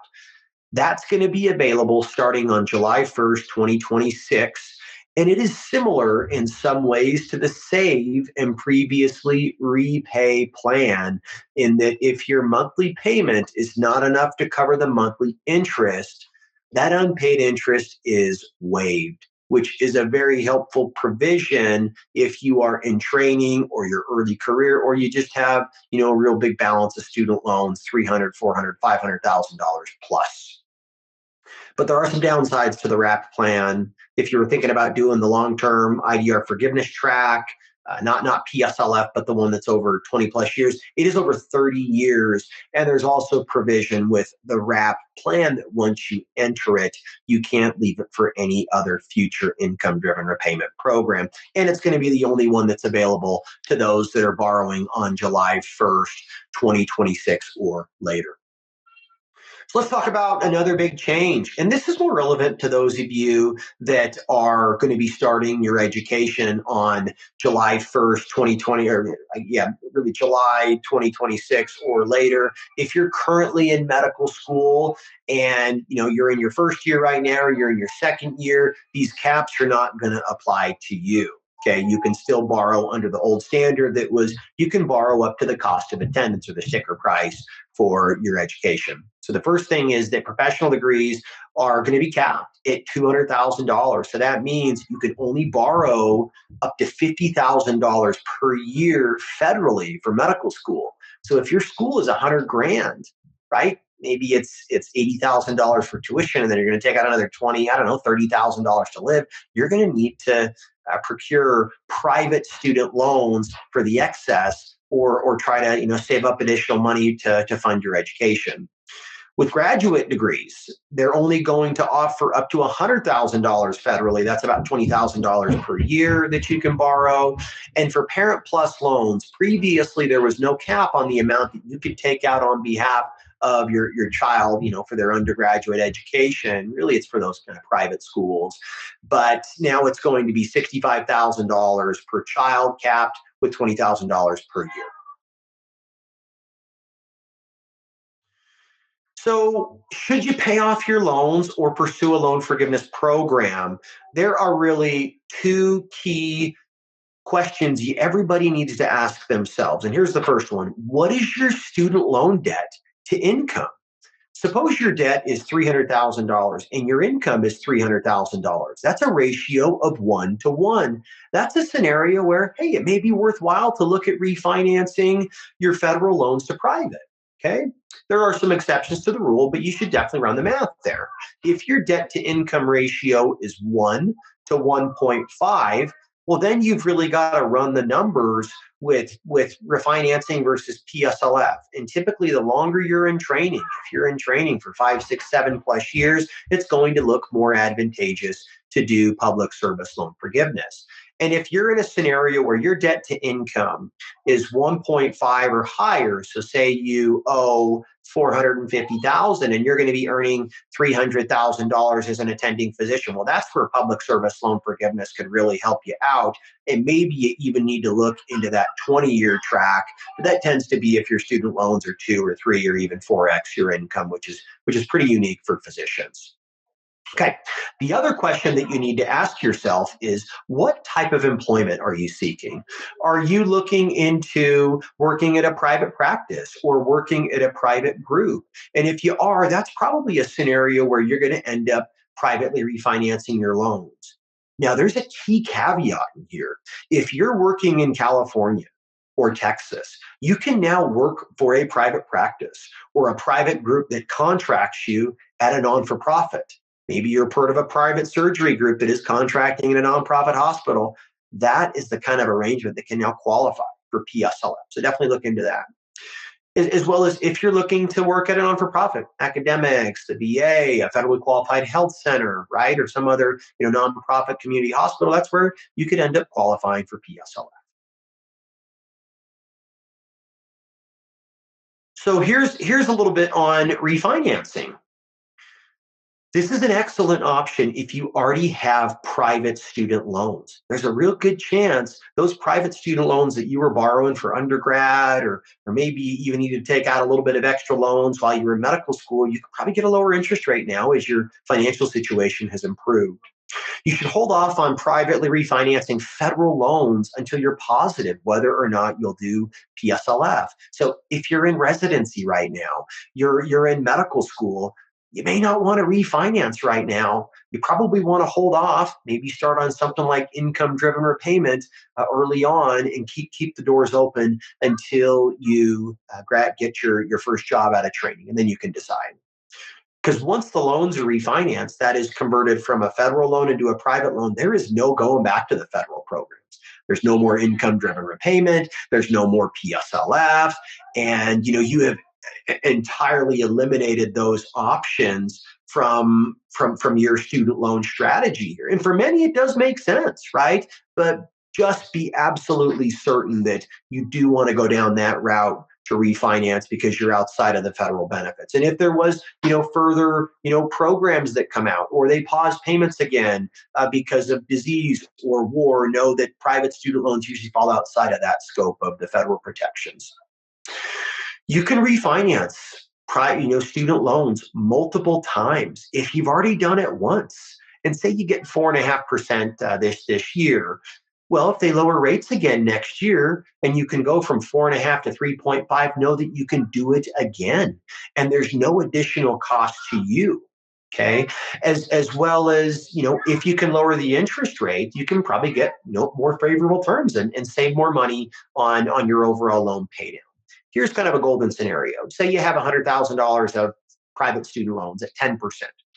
That's going to be available starting on July 1st, 2026. And it is similar in some ways to the save and previously repay plan, in that if your monthly payment is not enough to cover the monthly interest, that unpaid interest is waived, which is a very helpful provision if you are in training or your early career, or you just have, a real big balance of student loans, 300, 400, $500,000 plus. But there are some downsides to the wrap plan. If you were thinking about doing the long-term IDR forgiveness track, not PSLF, but the one that's over 20 plus years, it is over 30 years. And there's also provision with the wrap plan that once you enter it, you can't leave it for any other future income-driven repayment program. And it's going to be the only one that's available to those that are borrowing on July 1st, 2026 or later. So let's talk about another big change. And this is more relevant to those of you that are going to be starting your education on July 1st, 2020, or really July 2026 or later. If you're currently in medical school and you're in your first year right now, or you're in your second year, these caps are not going to apply to you. Okay, you can still borrow under the old standard that was you can borrow up to the cost of attendance or the sticker price for your education. So the first thing is that professional degrees are going to be capped at $200,000. So that means you can only borrow up to $50,000 per year federally for medical school. So if your school is $100,000, right? Maybe it's $80,000 for tuition, and then you're going to take out another $30,000 to live. You're going to need to procure private student loans for the excess, or try to save up additional money to fund your education. With graduate degrees, they're only going to offer up to $100,000 federally. That's about $20,000 per year that you can borrow. And for Parent Plus loans, previously there was no cap on the amount that you could take out on behalf of your child, for their undergraduate education. Really, it's for those kind of private schools. But now it's going to be $65,000 per child, capped with $20,000 per year. So, should you pay off your loans or pursue a loan forgiveness program? There are really two key questions everybody needs to ask themselves. And here's the first one: what is your student loan debt to income? Suppose your debt is $300,000 and your income is $300,000. That's a ratio of 1 to 1. That's a scenario where, hey, it may be worthwhile to look at refinancing your federal loans to private. Okay. There are some exceptions to the rule, but you should definitely run the math there. If your debt to income ratio is 1 to 1.5, well, then you've really got to run the numbers with refinancing versus PSLF. And typically, the longer you're in training, if you're in training for 5, 6, 7 plus years, it's going to look more advantageous to do public service loan forgiveness. And if you're in a scenario where your debt to income is 1.5 or higher, so say you owe 450,000 and you're going to be earning $300,000 as an attending physician, well, that's where public service loan forgiveness could really help you out. And maybe you even need to look into that 20-year track. But that tends to be if your student loans are 2 or 3 or even 4x your income, which is pretty unique for physicians. Okay. The other question that you need to ask yourself is, what type of employment are you seeking? Are you looking into working at a private practice or working at a private group? And if you are, that's probably a scenario where you're going to end up privately refinancing your loans. Now, there's a key caveat in here. If you're working in California or Texas, you can now work for a private practice or a private group that contracts you at a non-for-profit. Maybe you're part of a private surgery group that is contracting in a nonprofit hospital. That is the kind of arrangement that can now qualify for PSLF. So definitely look into that. As well as if you're looking to work at a non-for-profit, academics, the VA, a federally qualified health center, right, or some other nonprofit community hospital, that's where you could end up qualifying for PSLF. So here's a little bit on refinancing. This is an excellent option if you already have private student loans. There's a real good chance those private student loans that you were borrowing for undergrad, or maybe you even need to take out a little bit of extra loans while you were in medical school, you could probably get a lower interest rate now as your financial situation has improved. You should hold off on privately refinancing federal loans until you're positive whether or not you'll do PSLF. So if you're in residency right now, you're in medical school, you may not want to refinance right now. You probably want to hold off, maybe start on something like income driven repayment early on, and keep the doors open until you get your first job out of training, and then you can decide. Because once the loans are refinanced, that is converted from a federal loan into a private loan, there is no going back to the federal programs. There's no more income driven repayment. There's no more PSLF. And you have entirely eliminated those options from your student loan strategy here. And for many, it does make sense, right? But just be absolutely certain that you do want to go down that route to refinance because you're outside of the federal benefits. And if there was, further, programs that come out, or they pause payments again because of disease or war, know that private student loans usually fall outside of that scope of the federal protections. You can refinance student loans multiple times if you've already done it once. And say you get 4.5% this year. Well, if they lower rates again next year and you can go from 4.5 to 3.5, know that you can do it again. And there's no additional cost to you. Okay. As well as, if you can lower the interest rate, you can probably get more favorable terms and save more money on your overall loan paydown. Here's kind of a golden scenario. Say you have $100,000 of private student loans at 10%.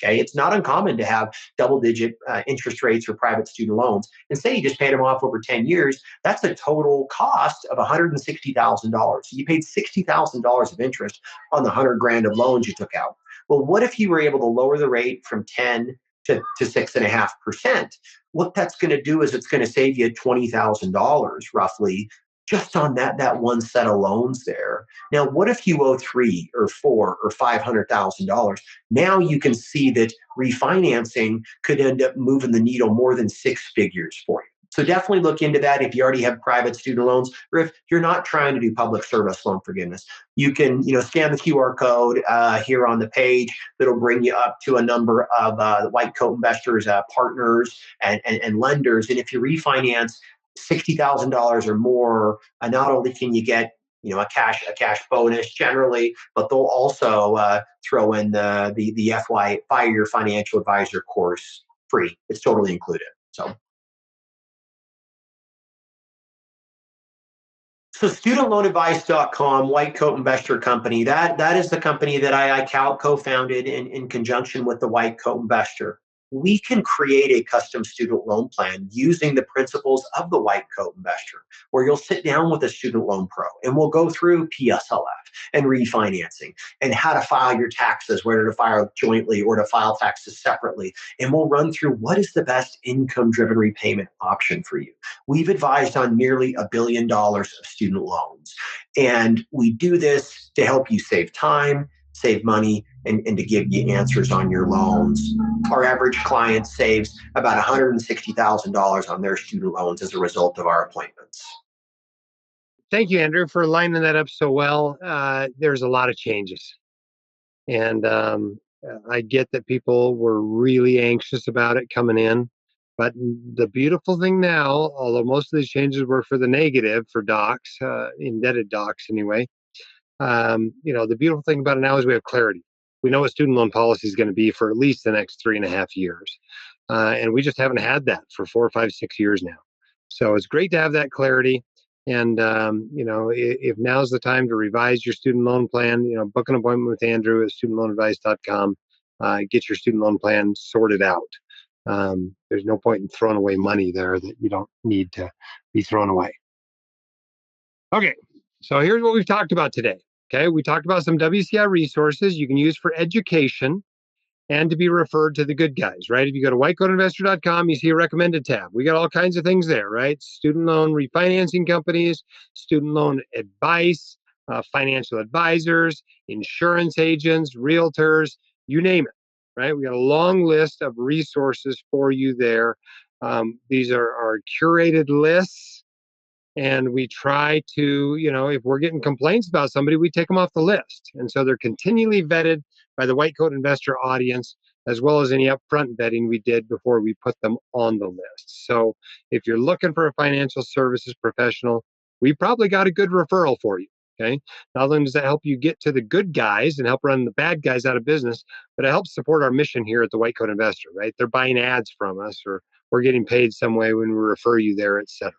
Okay, it's not uncommon to have double-digit interest rates for private student loans. And say you just paid them off over 10 years, that's a total cost of $160,000. So you paid $60,000 of interest on the 100 grand of loans you took out. Well, what if you were able to lower the rate from 10 to 6.5%? What that's going to do is it's going to save you $20,000 roughly just on that one set of loans there. Now, what if you owe three or four or $500,000? Now you can see that refinancing could end up moving the needle more than six figures for you. So definitely look into that if you already have private student loans, or if you're not trying to do public service loan forgiveness. You can scan the QR code here on the page that'll bring you up to a number of the White Coat Investors partners and lenders. And if you refinance $60,000 or more, not only can you get a cash bonus generally, but they'll also throw in the FY Fire Your Financial Advisor course free. It's totally included. So studentloanadvice.com, White Coat Investor Company, that is the company that I co-founded in conjunction with the White Coat Investor. We can create a custom student loan plan using the principles of the White Coat Investor, where you'll sit down with a student loan pro and we'll go through PSLF and refinancing and how to file your taxes, whether to file jointly or to file taxes separately. And we'll run through what is the best income-driven repayment option for you. We've advised on nearly $1 billion of student loans. And we do this to help you save time, save money, and to give you answers on your loans. Our average client saves about $160,000 on their student loans as a result of our appointments. Thank you, Andrew, for lining that up so well. There's a lot of changes. And I get that people were really anxious about it coming in. But the beautiful thing now, although most of these changes were for the negative for docs, indebted docs anyway, the beautiful thing about it now is we have clarity. We know what student loan policy is going to be for at least the next 3.5 years. And we just haven't had that for 4, 5, 6 years now. So it's great to have that clarity. And, if now's the time to revise your student loan plan, book an appointment with Andrew at studentloanadvice.com. Get your student loan plan sorted out. There's no point in throwing away money there that you don't need to be thrown away. Okay, so here's what we've talked about today. Okay, we talked about some WCI resources you can use for education and to be referred to the good guys, right? If you go to whitecoatinvestor.com, you see a recommended tab. We got all kinds of things there, right? Student loan refinancing companies, student loan advice, financial advisors, insurance agents, realtors, you name it, right? We got a long list of resources for you there. These are our curated lists. And we try to, if we're getting complaints about somebody, we take them off the list. And so they're continually vetted by the white coat investor audience, as well as any upfront vetting we did before we put them on the list. So if you're looking for a financial services professional, we probably got a good referral for you. Okay. Not only does that help you get to the good guys and help run the bad guys out of business, but it helps support our mission here at the White Coat Investor, right? They're buying ads from us, or we're getting paid some way when we refer you there, et cetera.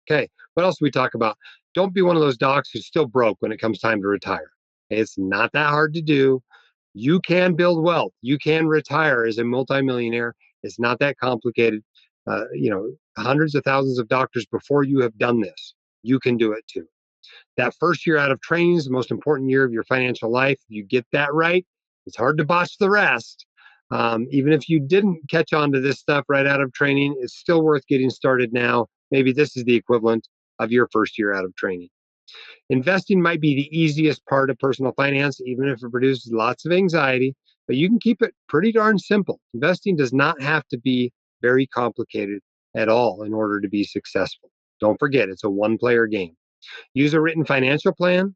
Okay, what else do we talk about? Don't be one of those docs who's still broke when it comes time to retire. It's not that hard to do. You can build wealth. You can retire as a multimillionaire. It's not that complicated. Hundreds of thousands of doctors before you have done this. You can do it too. That first year out of training is the most important year of your financial life. You get that right, it's hard to botch the rest. Even if you didn't catch on to this stuff right out of training, it's still worth getting started now. Maybe this is the equivalent of your first year out of training. Investing might be the easiest part of personal finance, even if it produces lots of anxiety, but you can keep it pretty darn simple. Investing does not have to be very complicated at all in order to be successful. Don't forget, it's a one-player game. Use a written financial plan.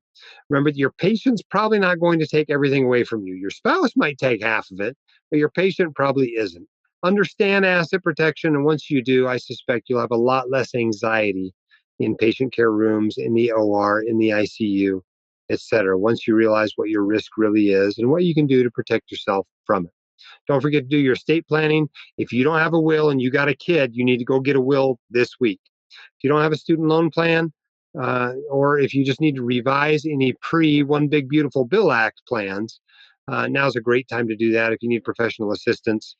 Remember, your patient's probably not going to take everything away from you. Your spouse might take half of it, but your patient probably isn't. Understand asset protection, and once you do, I suspect you'll have a lot less anxiety in patient care rooms, in the OR, in the ICU, et cetera, once you realize what your risk really is and what you can do to protect yourself from it. Don't forget to do your estate planning. If you don't have a will and you got a kid, you need to go get a will this week. If you don't have a student loan plan, or if you just need to revise any pre-One Big Beautiful Bill Act plans, now's a great time to do that. If you need professional assistance,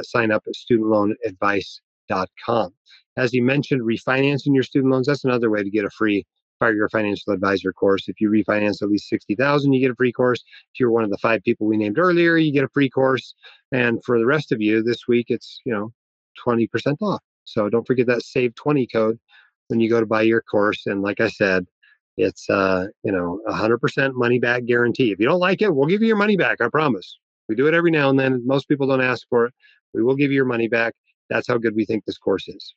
sign up at studentloanadvice.com. As he mentioned, refinancing your student loans, that's another way to get a free Fire Your Financial Advisor course. If you refinance at least $60,000, you get a free course. If you're one of the 5 people we named earlier, you get a free course. And for the rest of you, this week, it's 20% off. So don't forget that Save 20 code when you go to buy your course. And like I said, it's 100% money back guarantee. If you don't like it, we'll give you your money back. I promise. We do it every now and then. Most people don't ask for it. We will give you your money back. That's how good we think this course is.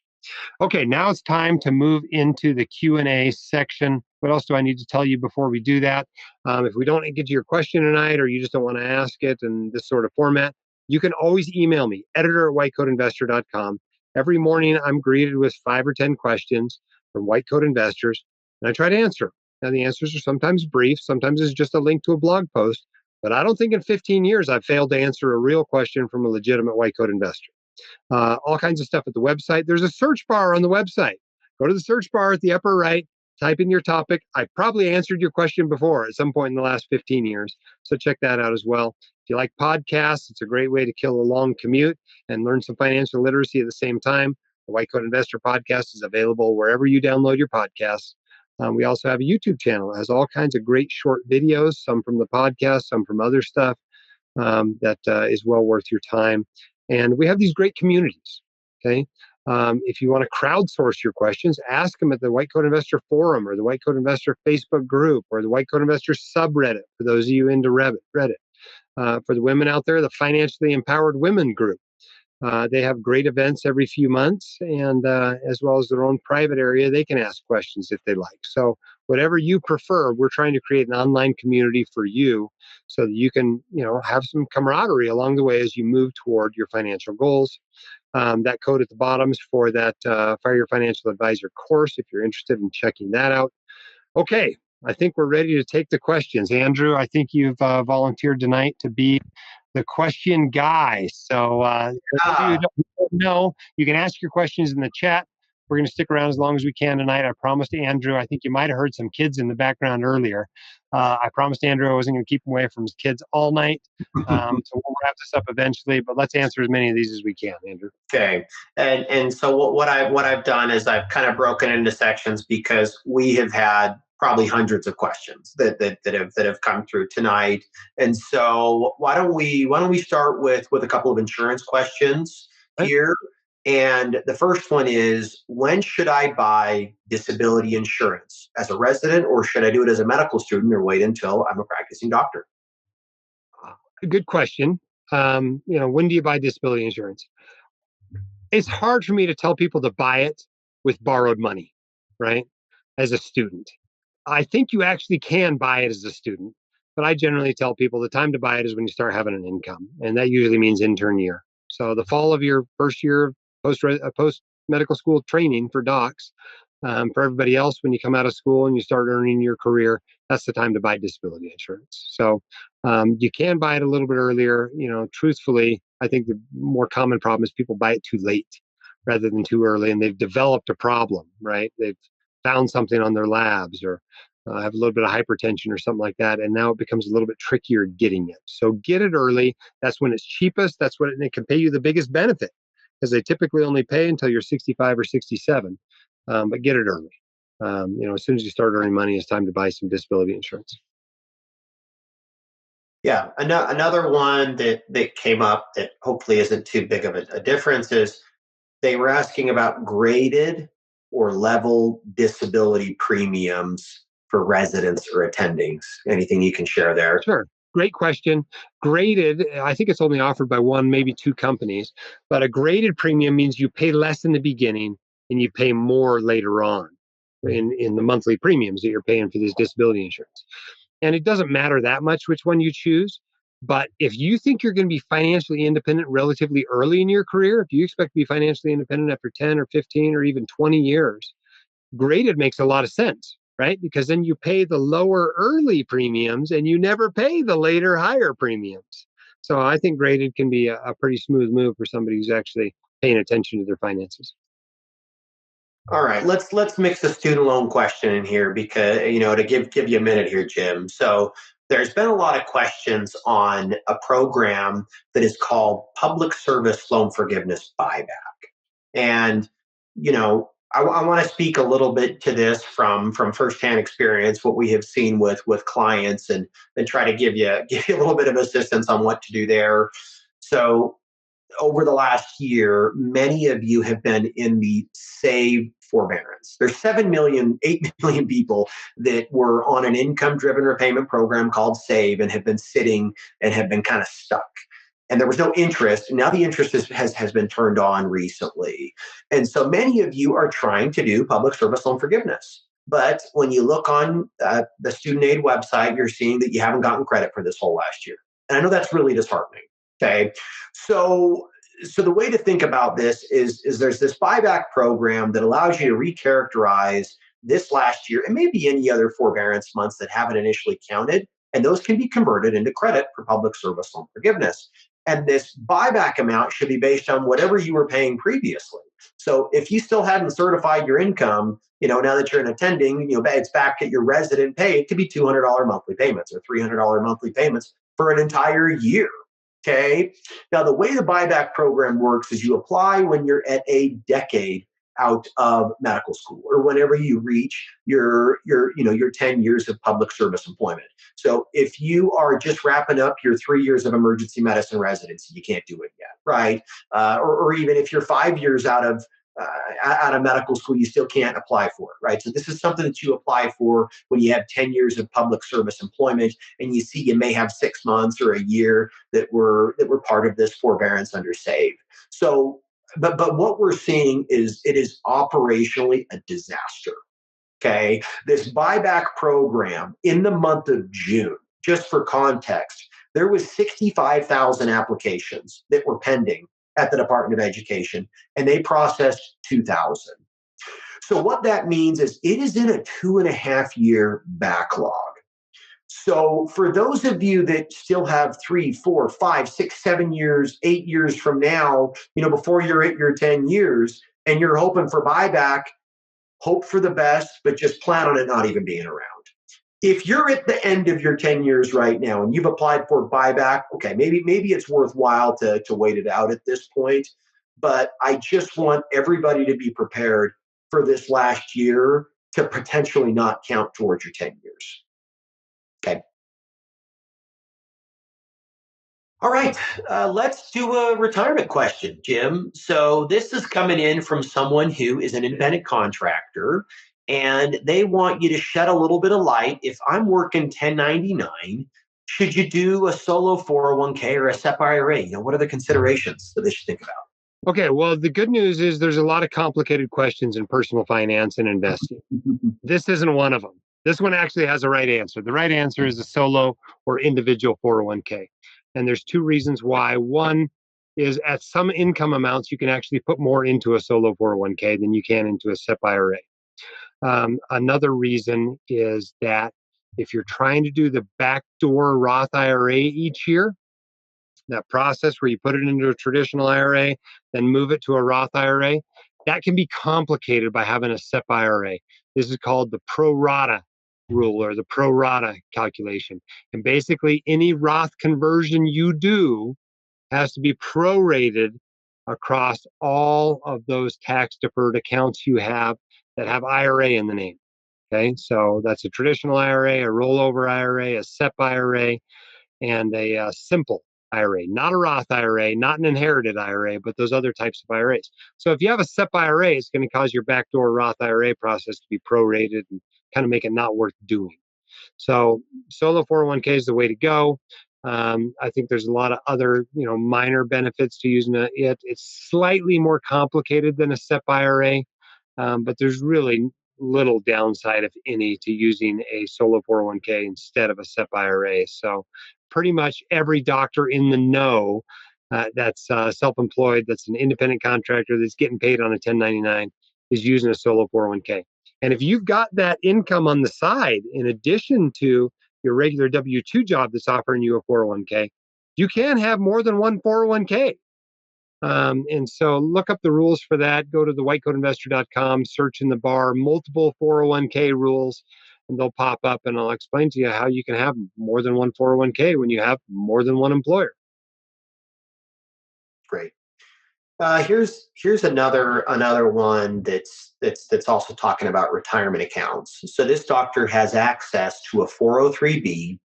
Okay, now it's time to move into the Q&A section. What else do I need to tell you before we do that? If we don't get to your question tonight, or you just don't want to ask it in this sort of format, you can always email me, editor@whitecoatinvestor.com. Every morning, I'm greeted with 5 or 10 questions from white coat investors, and I try to answer them. Now, the answers are sometimes brief, sometimes it's just a link to a blog post, but I don't think in 15 years I've failed to answer a real question from a legitimate white coat investor. All kinds of stuff at the website. There's a search bar on the website. Go to the search bar at the upper right, type in your topic. I probably answered your question before at some point in the last 15 years. So check that out as well. If you like podcasts, it's a great way to kill a long commute and learn some financial literacy at the same time. The White Coat Investor podcast is available wherever you download your podcasts. We also have a YouTube channel that has all kinds of great short videos, some from the podcast, some from other stuff that is well worth your time. And we have these great communities. Okay. If you want to crowdsource your questions, ask them at the White Coat Investor Forum, or the White Coat Investor Facebook group, or the White Coat Investor subreddit, for those of you into Reddit. For the women out there, the Financially Empowered Women group. They have great events every few months, and as well as their own private area, they can ask questions if they like. So whatever you prefer, we're trying to create an online community for you so that you can, have some camaraderie along the way as you move toward your financial goals. That code at the bottom is for that Fire Your Financial Advisor course, if you're interested in checking that out. Okay, I think we're ready to take the questions. Andrew, I think you've volunteered tonight to be the question guy. So if you don't know, you can ask your questions in the chat. We're going to stick around as long as we can tonight. I promised Andrew. I think you might have heard some kids in the background earlier. I promised Andrew I wasn't going to keep him away from his kids all night. So we'll wrap this up eventually, but let's answer as many of these as we can, Andrew. Okay, and so what I've done is I've kind of broken into sections, because we have had probably hundreds of questions that have come through tonight. And so why don't we start with a couple of insurance questions here. And the first one is, when should I buy disability insurance? As a resident, or should I do it as a medical student, or wait until I'm a practicing doctor? Good question. When do you buy disability insurance? It's hard for me to tell people to buy it with borrowed money, right? As a student. I think you actually can buy it as a student, but I generally tell people the time to buy it is when you start having an income, and that usually means intern year. So the fall of your first year of post medical school training for docs. For everybody else, when you come out of school and you start earning your career, that's the time to buy disability insurance. So you can buy it a little bit earlier. Truthfully, I think the more common problem is people buy it too late rather than too early, and they've developed a problem, right? They've found something on their labs or have a little bit of hypertension or something like that, and now it becomes a little bit trickier getting it. So get it early. That's when it's cheapest. That's when it can pay you the biggest benefit, because they typically only pay until you're 65 or 67. But get it early. As soon as you start earning money, it's time to buy some disability insurance. Yeah, another one that came up that hopefully isn't too big of a difference is they were asking about graded or level disability premiums for residents or attendings. Anything you can share there? Sure. Great question. Graded, I think it's only offered by one, maybe two companies, but a graded premium means you pay less in the beginning and you pay more later on in the monthly premiums that you're paying for this disability insurance. And it doesn't matter that much which one you choose. But if you think you're going to be financially independent relatively early in your career, if you expect to be financially independent after 10 or 15 or even 20 years, graded makes a lot of sense, right? Because then you pay the lower early premiums and you never pay the later higher premiums. So I think graded can be a pretty smooth move for somebody who's actually paying attention to their finances. All right, let's mix the student loan question in here because to give you a minute here, Jim. So there's been a lot of questions on a program that is called Public Service Loan Forgiveness Buyback. And I want to speak a little bit to this from firsthand experience, what we have seen with clients, and try to give you a little bit of assistance on what to do there. So over the last year, many of you have been in the SAVE forbearance. There's 7 million, 8 million people that were on an income driven repayment program called SAVE and have been sitting and have been kind of stuck. And there was no interest. Now the interest has been turned on recently. And so many of you are trying to do public service loan forgiveness. But when you look on the student aid website, you're seeing that you haven't gotten credit for this whole last year. And I know that's really disheartening. Okay. So the way to think about this is there's this buyback program that allows you to recharacterize this last year and maybe any other forbearance months that haven't initially counted. And those can be converted into credit for public service loan forgiveness. And this buyback amount should be based on whatever you were paying previously. So if you still hadn't certified your income, now that you're an attending, it's back at your resident pay. It could be $200 monthly payments or $300 monthly payments for an entire year. Okay. Now, the way the buyback program works is you apply when you're at a decade out of medical school or whenever you reach your 10 years of public service employment. So if you are just wrapping up your 3 years of emergency medicine residency, you can't do it yet, right? Or even if you're 5 years out of medical school, you still can't apply for it, right? So this is something that you apply for when you have 10 years of public service employment, and you see you may have 6 months or a year that were part of this forbearance under SAVE. So, but what we're seeing is it is operationally a disaster. Okay, this buyback program in the month of June, just for context, there was 65,000 applications that were pending at the Department of Education, and they processed 2,000. So what that means is it is in a 2.5 year backlog. So for those of you that still have 3, 4, 5, 6, 7 years, 8 years from now, before you're at your 10 years, and you're hoping for buyback, hope for the best, but just plan on it not even being around. If you're at the end of your 10 years right now and you've applied for buyback, okay, maybe it's worthwhile to wait it out at this point. But I just want everybody to be prepared for this last year to potentially not count towards your 10 years. Okay. All right, let's do a retirement question, Jim. So this is coming in from someone who is an independent contractor, and they want you to shed a little bit of light. If I'm working 1099, Should you do a solo 401k or a SEP IRA? What are the considerations that they should think about? Okay, well, the good news is there's a lot of complicated questions in personal finance and investing. This isn't one of them. This one actually has a right answer. The right answer is a solo or individual 401k. And there's two reasons why. One is at some income amounts, you can actually put more into a solo 401k than you can into a SEP IRA. Another reason is that if you're trying to do the backdoor Roth IRA each year, that process where you put it into a traditional IRA, then move it to a Roth IRA, that can be complicated by having a SEP IRA. This is called the pro rata rule or the pro rata calculation. And basically, any Roth conversion you do has to be prorated across all of those tax deferred accounts you have that have IRA in the name. Okay, so that's a traditional IRA, a rollover IRA, a SEP IRA, and a simple IRA, not a Roth IRA, not an inherited IRA, but those other types of IRAs. So if you have a SEP IRA, it's going to cause your backdoor Roth IRA process to be prorated and kind of make it not worth doing. So solo 401k is the way to go. I think there's a lot of other, minor benefits to using it. It's slightly more complicated than a SEP IRA, but there's really little downside, if any, to using a solo 401k instead of a SEP IRA. So pretty much every doctor in the know that's self-employed, that's an independent contractor, that's getting paid on a 1099 is using a solo 401k. And if you've got that income on the side, in addition to your regular W-2 job that's offering you a 401k, you can have more than one 401k. And so look up the rules for that. Go to the whitecoatinvestor.com, search in the bar, multiple 401k rules, and they'll pop up. And I'll explain to you how you can have more than one 401k when you have more than one employer. Great. Here's another one that's also talking about retirement accounts. So this doctor has access to a 403b,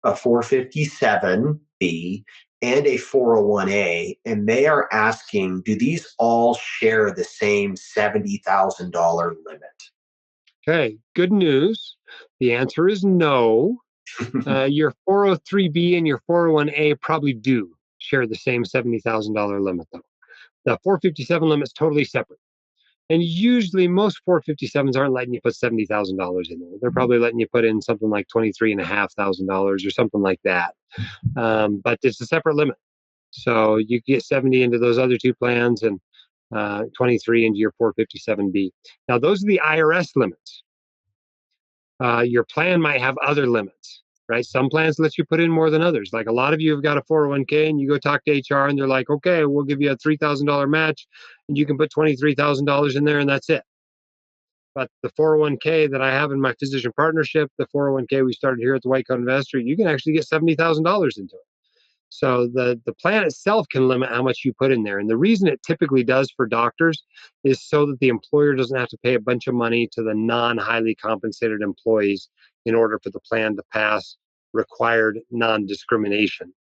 a 457b, and a 401a, and they are asking, do these all share the same $70,000 limit? Okay, good news. The answer is no. Your 403b and your 401a probably do share the same $70,000 limit, though. The 457 limit is totally separate. And usually most 457s aren't letting you put $70,000 in there. They're probably letting you put in something like $23,500 or something like that. But it's a separate limit. So you get 70 into those other two plans and 23 into your 457B. Now, those are the IRS limits. Your plan might have other limits, right? Some plans let you put in more than others. Like a lot of you have got a 401k and you go talk to HR and they're like, okay, we'll give you a $3,000 match and you can put $23,000 in there and that's it. But the 401k that I have in my physician partnership, the 401k we started here at the White Coat Investor, you can actually get $70,000 into it. So the plan itself can limit how much you put in there. And the reason it typically does for doctors is so that the employer doesn't have to pay a bunch of money to the non-highly compensated employees in order for the plan to pass required non-discrimination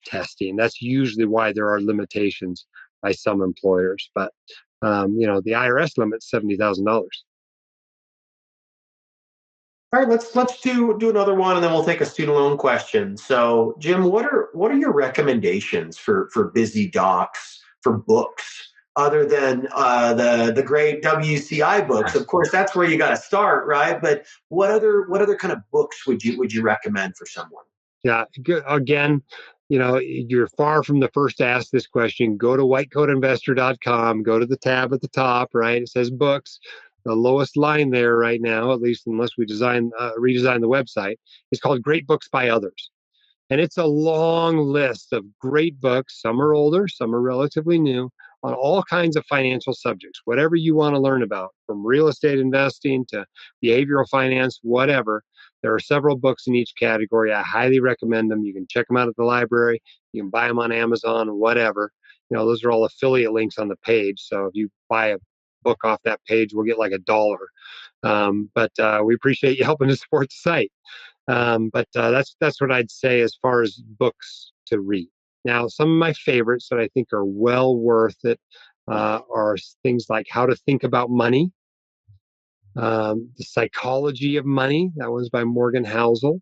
testing. That's usually why there are limitations by some employers. But the IRS limit's $70,000. All right, let's do another one, and then we'll take a student loan question. So, Jim, what are your recommendations for busy docs for books other than the great WCI books? Of course, that's where you got to start, right? But what other kind of books would you recommend for someone? Yeah, again, you're far from the first to ask this question. Go to whitecoatinvestor.com, go to the tab at the top, right? It says books. The lowest line there right now, at least unless we redesign the website, is called Great Books by Others. And it's a long list of great books. Some are older, some are relatively new, on all kinds of financial subjects, whatever you want to learn about, from real estate investing to behavioral finance, whatever. There are several books in each category. I highly recommend them. You can check them out at the library. You can buy them on Amazon, whatever. Those are all affiliate links on the page. So if you buy a book off that page, we'll get like $1. But we appreciate you helping to support the site. But that's what I'd say as far as books to read. Now, some of my favorites that I think are well worth it are things like How to Think About Money, The Psychology of Money. That one's by Morgan Housel.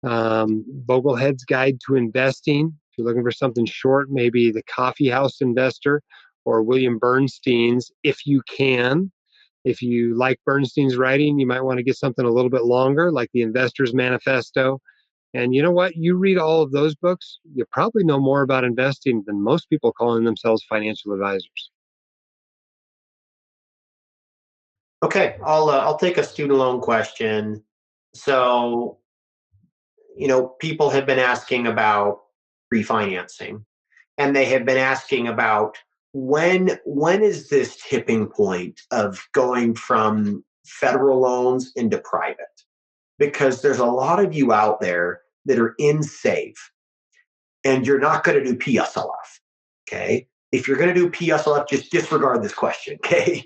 Boglehead's Guide to Investing. If you're looking for something short, maybe The Coffee House Investor or William Bernstein's If You Can. If you like Bernstein's writing, you might want to get something a little bit longer, like The Investor's Manifesto. And you know what? You read all of those books, you probably know more about investing than most people calling themselves financial advisors. Okay, I'll take a student loan question. So, people have been asking about refinancing, and they have been asking about when is this tipping point of going from federal loans into private? Because there's a lot of you out there that are in save, and you're not going to do PSLF. Okay, if you're going to do PSLF, just disregard this question. Okay,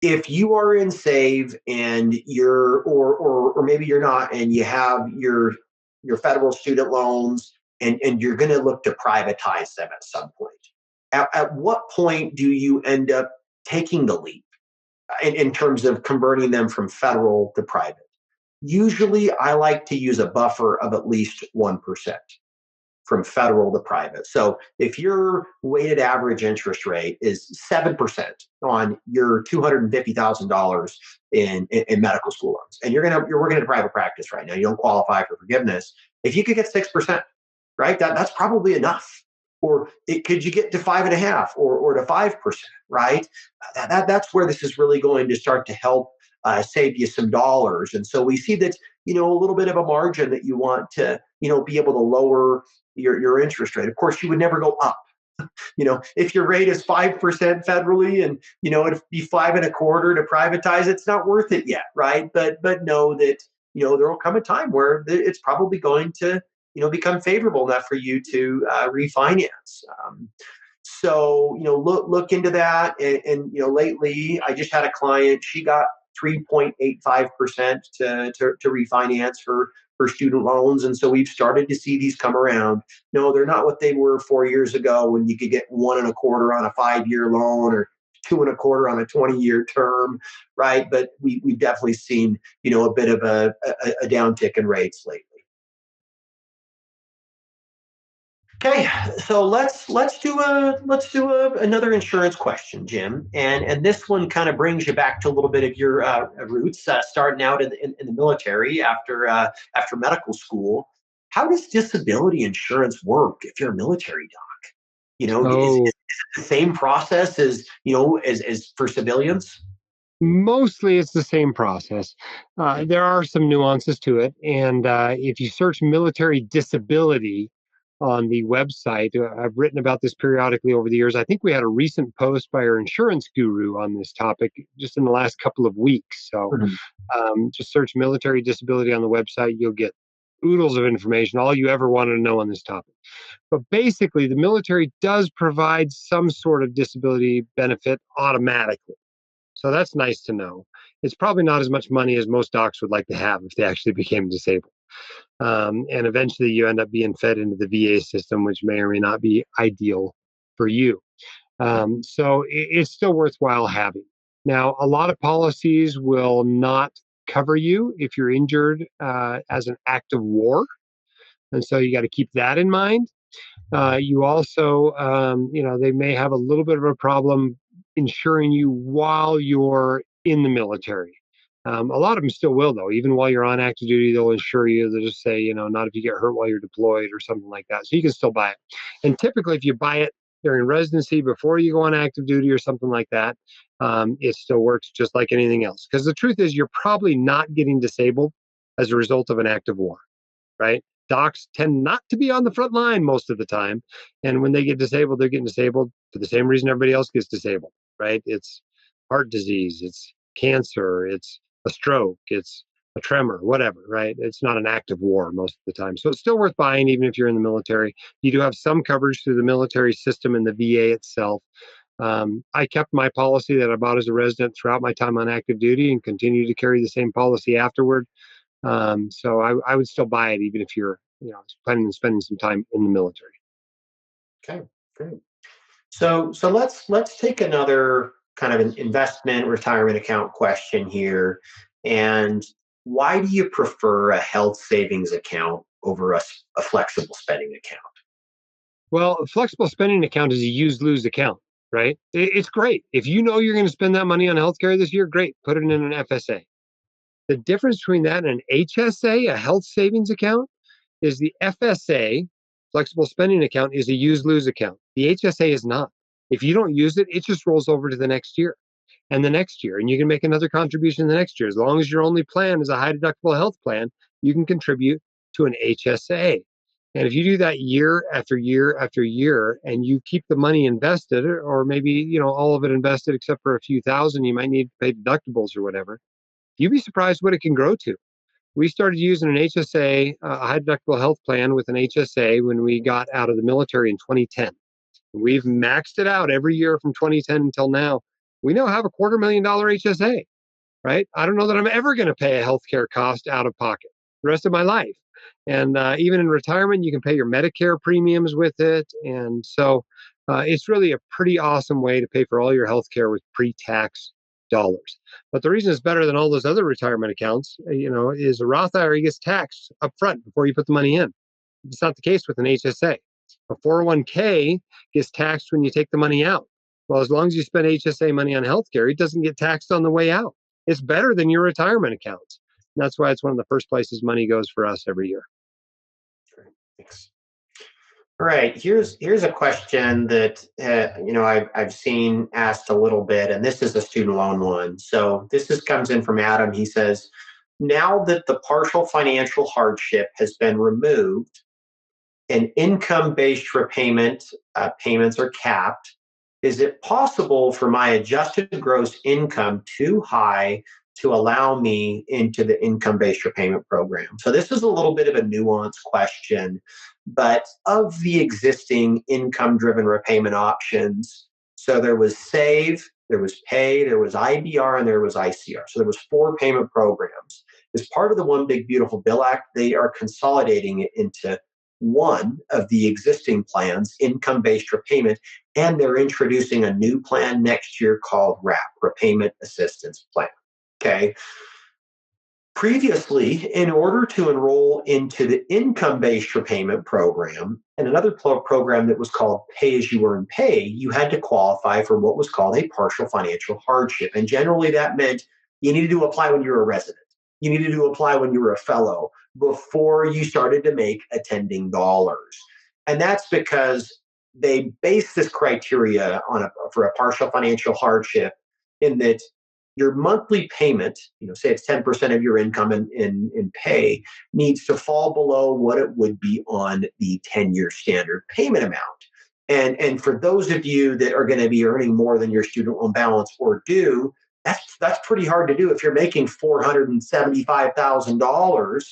if you are in save and you're or maybe you're not, and you have your federal student loans, and you're going to look to privatize them at some point, at what point do you end up taking the leap in terms of converting them from federal to private? Usually I like to use a buffer of at least 1% from federal to private. So if your weighted average interest rate is 7% on your $250,000 in medical school loans, and you're working in private practice right now, you don't qualify for forgiveness. If you could get 6%, right, that's probably enough. Or could you get to 5.5 or to 5%, right? That's where this is really going to start to help save you some dollars. And so we see that a little bit of a margin that you want to be able to lower your interest rate. Of course, you would never go up. If your rate is 5% federally, and it'd be 5.25 to privatize, it's not worth it yet, right? But know that there will come a time where it's probably going to become favorable enough for you to refinance. So look into that. And lately I just had a client. She got 3.85% to refinance her student loans, and so we've started to see these come around. No, they're not what they were 4 years ago, when you could get 1.25 on a 5-year loan, or 2.25 on a 20-year term, right? But we've definitely seen a bit of a downtick in rates lately. Okay, so let's do another insurance question, Jim, and this one kind of brings you back to a little bit of your roots, starting out in the military after medical school. How does disability insurance work if you're a military doc? Is Oh, it the same process as as for civilians? mostly it's the same process. There are some nuances to it. And if you search military disability on the website, I've written about this periodically over the years. I think we had a recent post by our insurance guru on this topic just in the last couple of weeks. So Mhm. just search military disability on the website. You'll get oodles of information, all you ever wanted to know on this topic. But basically, the military does provide some sort of disability benefit automatically. So that's nice to know. It's probably not as much money as most docs would like to have if they actually became disabled. And eventually you end up being fed into the VA system, which may or may not be ideal for you. So it's still worthwhile having. Now, a lot of policies will not cover you if you're injured as an act of war. And so you got to keep that in mind. You also, they may have a little bit of a problem insuring you while you're in the military. A lot of them still will, though. Even while you're on active duty, they'll insure you. They'll just say, not if you get hurt while you're deployed or something like that. So you can still buy it. And typically, if you buy it during residency before you go on active duty or something like that, it still works just like anything else. Because the truth is, you're probably not getting disabled as a result of an act of war, right? Docs tend not to be on the front line most of the time. And when they get disabled, they're getting disabled for the same reason everybody else gets disabled, right? It's heart disease, it's cancer, it's a stroke, it's a tremor, whatever, right? It's not an active war most of the time. So it's still worth buying, even if you're in the military. You do have some coverage through the military system and the VA itself. I kept my policy that I bought as a resident throughout my time on active duty and continue to carry the same policy afterward. So I would still buy it even if you're, planning on spending some time in the military. Okay, great. So let's take another kind of an investment retirement account question here. And why do you prefer a health savings account over a flexible spending account? Well, a flexible spending account is a use lose account, right? It's great. If you know you're going to spend that money on healthcare this year, great. Put it in an FSA. The difference between that and an HSA, a health savings account, is the FSA, flexible spending account, is a use lose account. The HSA is not. If you don't use it, it just rolls over to the next year and the next year. And you can make another contribution the next year. As long as your only plan is a high deductible health plan, you can contribute to an HSA. And if you do that year after year after year, and you keep the money invested, or maybe all of it invested except for a few thousand, you might need to pay deductibles or whatever. You'd be surprised what it can grow to. We started using an HSA, a high deductible health plan with an HSA when we got out of the military in 2010. We've maxed it out every year from 2010 until now. We now have a $250,000 HSA, right? I don't know that I'm ever going to pay a healthcare cost out of pocket the rest of my life. And even in retirement, you can pay your Medicare premiums with it. And so it's really a pretty awesome way to pay for all your healthcare with pre-tax dollars. But the reason it's better than all those other retirement accounts, is a Roth IRA gets taxed up front before you put the money in. It's not the case with an HSA. A 401k gets taxed when you take the money out. Well, as long as you spend HSA money on healthcare, it doesn't get taxed on the way out. It's better than your retirement accounts. And that's why it's one of the first places money goes for us every year. Great. Thanks. All right, here's a question that I've seen asked a little bit, and this is a student loan one. So comes in from Adam. He says, now that the partial financial hardship has been removed and income-based repayment payments are capped, is it possible for my adjusted gross income too high to allow me into the income-based repayment program? So this is a little bit of a nuanced question, but of the existing income-driven repayment options, so there was SAVE, there was PAY, there was IBR, and there was ICR. So there was 4 payment programs. As part of the One Big Beautiful Bill Act, they are consolidating it into one of the existing plans, income-based repayment, and they're introducing a new plan next year called RAP, Repayment Assistance Plan. Okay. Previously, in order to enroll into the income-based repayment program and another program that was called Pay As You Earn Pay, you had to qualify for what was called a partial financial hardship. And generally that meant you needed to apply when you were a resident. You needed to apply when you were a fellow before you started to make attending dollars. And that's because they base this criteria for a partial financial hardship in that your monthly payment, say it's 10% of your income in pay, needs to fall below what it would be on the 10-year standard payment amount. And for those of you that are going to be earning more than your student loan balance or due, that's pretty hard to do. If you're making $475,000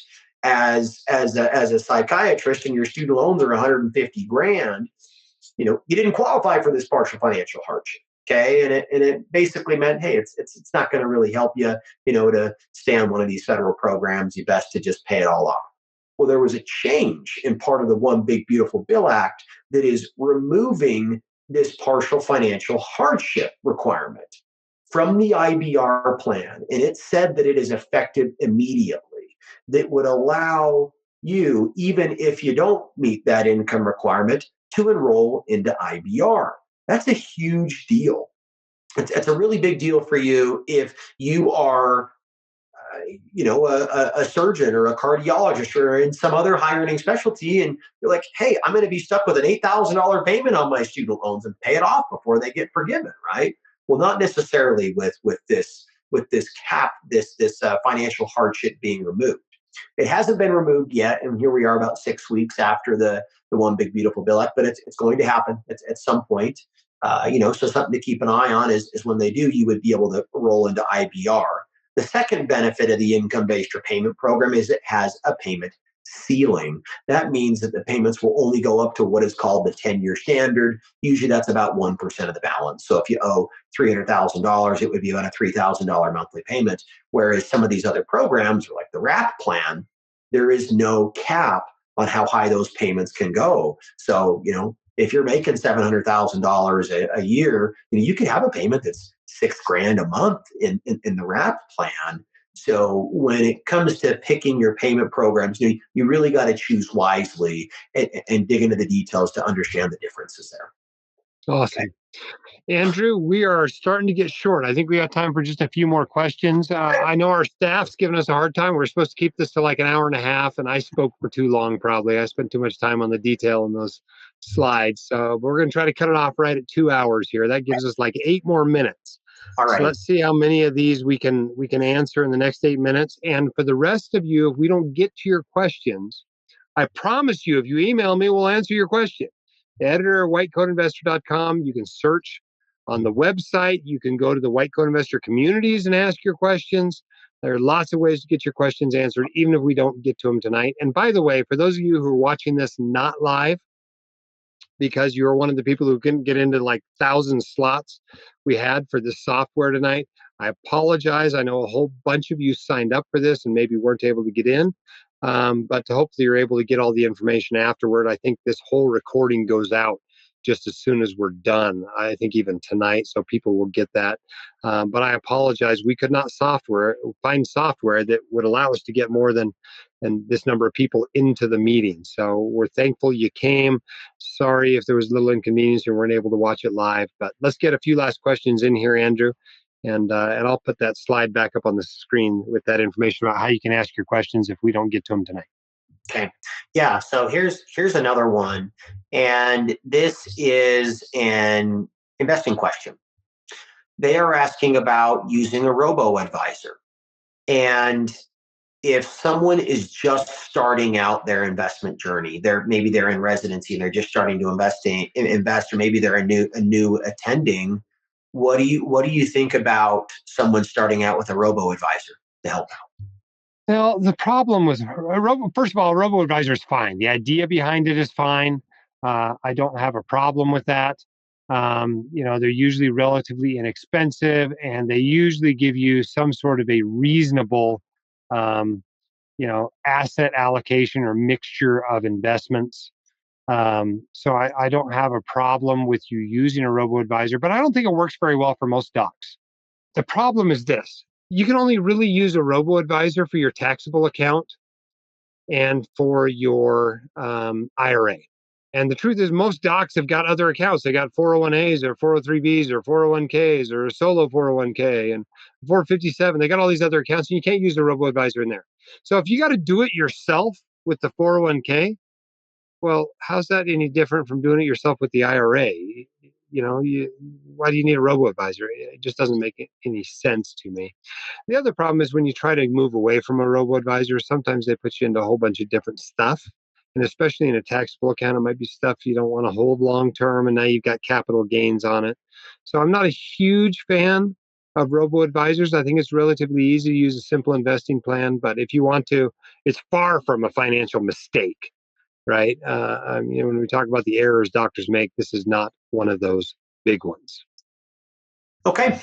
as a psychiatrist and your student loans are 150 grand, you didn't qualify for this partial financial hardship. Okay, and it basically meant, hey, it's not going to really help you, to stay on one of these federal programs. You best to just pay it all off. Well, there was a change in part of the One Big Beautiful Bill Act that is removing this partial financial hardship requirement from the IBR plan, and it said that it is effective immediately. That would allow you, even if you don't meet that income requirement, to enroll into IBR. That's a huge deal. It's a really big deal for you if you are, a surgeon or a cardiologist or in some other high earning specialty, and you're like, hey, I'm going to be stuck with an $8,000 payment on my student loans and pay it off before they get forgiven, right? Well, not necessarily with this cap, this financial hardship being removed. It hasn't been removed yet, and here we are about 6 weeks after the One Big Beautiful Bill Act, but it's going to happen at some point. So something to keep an eye on is when they do, you would be able to roll into IBR. The second benefit of the income-based repayment program is it has a payment ceiling. That means that the payments will only go up to what is called the 10-year standard. Usually that's about 1% of the balance. So if you owe $300,000, it would be about a $3,000 monthly payment. Whereas some of these other programs, like the RAP plan, there is no cap on how high those payments can go. So, if you're making $700,000 a year, you could have a payment that's $6,000 a month in the RAP plan. So when it comes to picking your payment programs, you really got to choose wisely and dig into the details to understand the differences there. Okay. Awesome. Andrew, we are starting to get short. I think we got time for just a few more questions. I know our staff's giving us a hard time. We're supposed to keep this to like an hour and a half, and I spoke for too long, probably. I spent too much time on the detail in those slides. So we're going to try to cut it off right at 2 hours here. That gives us like 8 more minutes. All So right. let's see how many of these we can answer in the next 8 minutes. And for the rest of you, if we don't get to your questions, I promise you, if you email me, we'll answer your question. The editor at whitecoatinvestor.com. You can search on the website. You can go to the White Coat Investor communities and ask your questions. There are lots of ways to get your questions answered, even if we don't get to them tonight. And by the way, for those of you who are watching this not live, because you're one of the people who couldn't get into like 1,000 slots we had for this software tonight. I apologize. I know a whole bunch of you signed up for this and maybe weren't able to get in. But hopefully you're able to get all the information afterward. I think this whole recording goes out just as soon as we're done. I think even tonight, so people will get that. But I apologize. We could not find software that would allow us to get more than and this number of people into the meeting. So we're thankful you came. Sorry if there was a little inconvenience and weren't able to watch it live. But let's get a few last questions in here, Andrew. And I'll put that slide back up on the screen with that information about how you can ask your questions if we don't get to them tonight. Okay. Yeah. So here's another one, and this is an investing question. They are asking about using a robo advisor, and if someone is just starting out their investment journey, they're in residency and they're just starting to invest, or maybe they're a new attending. What do you think about someone starting out with a robo advisor to help out? Well, the problem with first of all, a robo advisor is fine. The idea behind it is fine. I don't have a problem with that. They're usually relatively inexpensive, and they usually give you some sort of a reasonable, asset allocation or mixture of investments. So I don't have a problem with you using a robo advisor, but I don't think it works very well for most docs. The problem is this: you can only really use a robo advisor for your taxable account and for your IRA. And the truth is, most docs have got other accounts. They got 401as or 403bs or 401ks or a solo 401k and 457. They got all these other accounts, and you can't use a robo advisor in there. So if you got to do it yourself with the 401k, well, how's that any different from doing it yourself with the IRA? Why do you need a robo advisor? It just doesn't make any sense to me. The other problem is when you try to move away from a robo advisor, sometimes they put you into a whole bunch of different stuff. And especially in a taxable account, it might be stuff you don't want to hold long term. And now you've got capital gains on it. So I'm not a huge fan of robo advisors. I think it's relatively easy to use a simple investing plan. But if you want to, it's far from a financial mistake, right? When we talk about the errors doctors make, this is not one of those big ones. Okay.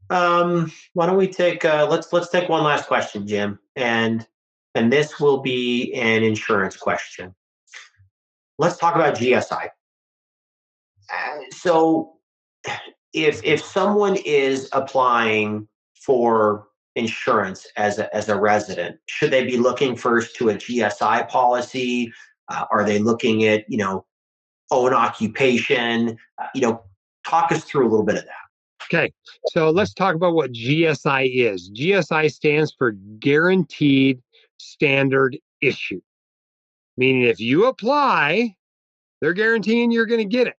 Why don't we take let's take one last question, Jim, and this will be an insurance question. Let's talk about GSI. So, if someone is applying for insurance as a resident, should they be looking first to a GSI policy? Are they looking at own occupation? Talk us through a little bit of that. Okay, so let's talk about what GSI is. GSI stands for Guaranteed Standard Issue, meaning if you apply, they're guaranteeing you're going to get it,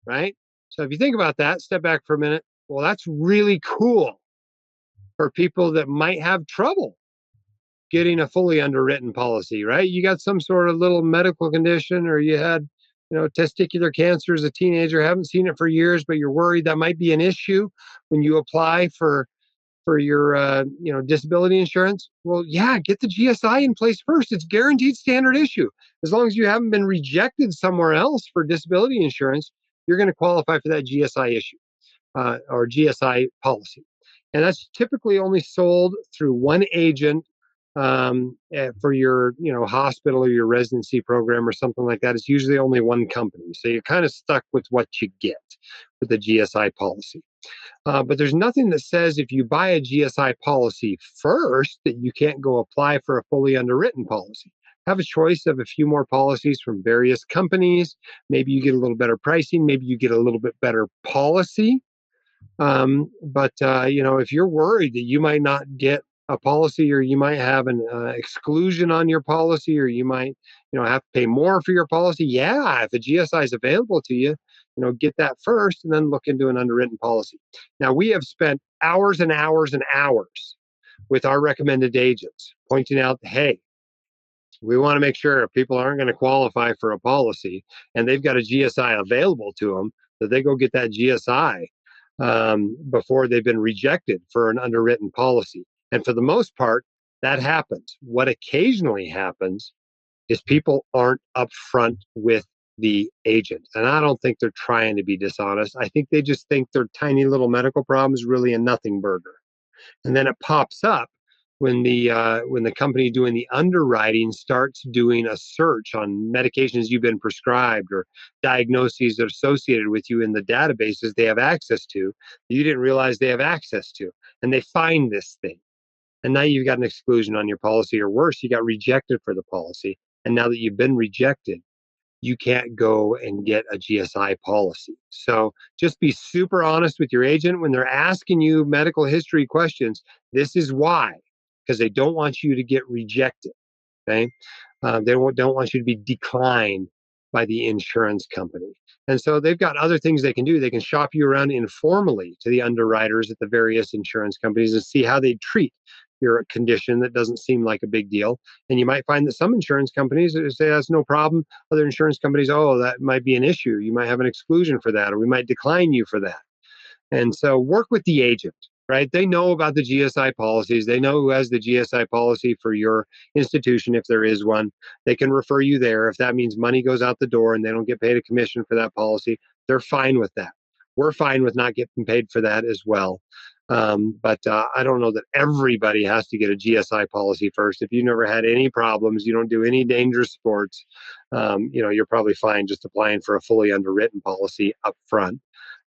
right? So if you think about that, step back for a minute. Well, that's really cool for people that might have trouble getting a fully underwritten policy, right? You got some sort of little medical condition, or you had, testicular cancer as a teenager, haven't seen it for years, but you're worried that might be an issue when you apply for your disability insurance. Well, yeah, get the GSI in place first. It's guaranteed standard issue. As long as you haven't been rejected somewhere else for disability insurance, you're going to qualify for that GSI issue or GSI policy. And that's typically only sold through one agent for your hospital or your residency program or something like that. It's usually only one company, so you're kind of stuck with what you get with the GSI policy. But there's nothing that says if you buy a GSI policy first that you can't go apply for a fully underwritten policy. Have a choice of a few more policies from various companies. Maybe you get a little better pricing. Maybe you get a little bit better policy. But if you're worried that you might not get a policy, or you might have an exclusion on your policy, or you might, have to pay more for your policy. Yeah, if a GSI is available to you, get that first and then look into an underwritten policy. Now, we have spent hours and hours and hours with our recommended agents pointing out, hey, we want to make sure if people aren't going to qualify for a policy and they've got a GSI available to them, that they go get that GSI before they've been rejected for an underwritten policy. And for the most part, that happens. What occasionally happens is people aren't upfront with the agent. And I don't think they're trying to be dishonest. I think they just think their tiny little medical problem is really a nothing burger. And then it pops up when the company doing the underwriting starts doing a search on medications you've been prescribed or diagnoses that are associated with you in the databases they have access to that you didn't realize they have access to. And they find this thing. And now you've got an exclusion on your policy, or worse, you got rejected for the policy. And now that you've been rejected, you can't go and get a GSI policy. So just be super honest with your agent when they're asking you medical history questions. This is why, because they don't want you to get rejected. Okay, they don't want you to be declined by the insurance company. And so they've got other things they can do. They can shop you around informally to the underwriters at the various insurance companies and see how they treat your condition that doesn't seem like a big deal. And you might find that some insurance companies say that's no problem. Other insurance companies, oh, that might be an issue. You might have an exclusion for that, or we might decline you for that. And so work with the agent, right? They know about the GSI policies. They know who has the GSI policy for your institution, if there is one. They can refer you there. If that means money goes out the door and they don't get paid a commission for that policy, they're fine with that. We're fine with not getting paid for that as well. But I don't know that everybody has to get a GSI policy first. If you've never had any problems, you don't do any dangerous sports, you're probably fine just applying for a fully underwritten policy up front.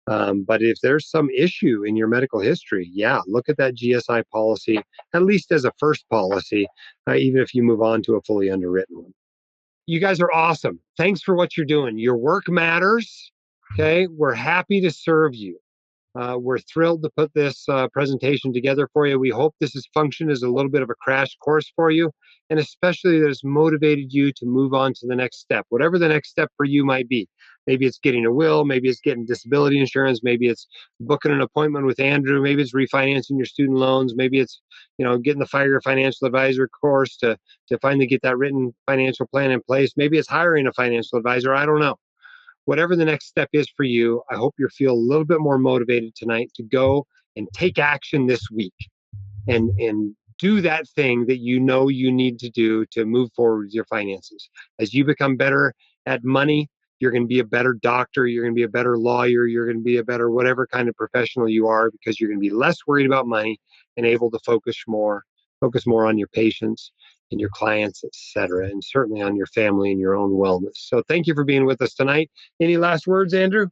But if there's some issue in your medical history, yeah, look at that GSI policy, at least as a first policy, even if you move on to a fully underwritten one. You guys are awesome. Thanks for what you're doing. Your work matters. Okay. We're happy to serve you. We're thrilled to put this presentation together for you. We hope this has functioned as a little bit of a crash course for you, and especially that it's motivated you to move on to the next step, whatever the next step for you might be. Maybe it's getting a will, maybe it's getting disability insurance, maybe it's booking an appointment with Andrew, maybe it's refinancing your student loans, maybe it's getting the Fire Your Financial Advisor course to finally get that written financial plan in place. Maybe it's hiring a financial advisor. I don't know. Whatever the next step is for you, I hope you feel a little bit more motivated tonight to go and take action this week and do that thing that you know you need to do to move forward with your finances. As you become better at money, you're going to be a better doctor, you're going to be a better lawyer, you're going to be a better whatever kind of professional you are, because you're going to be less worried about money and able to focus more on your patients and your clients, et cetera, and certainly on your family and your own wellness. So thank you for being with us tonight. Any last words, Andrew?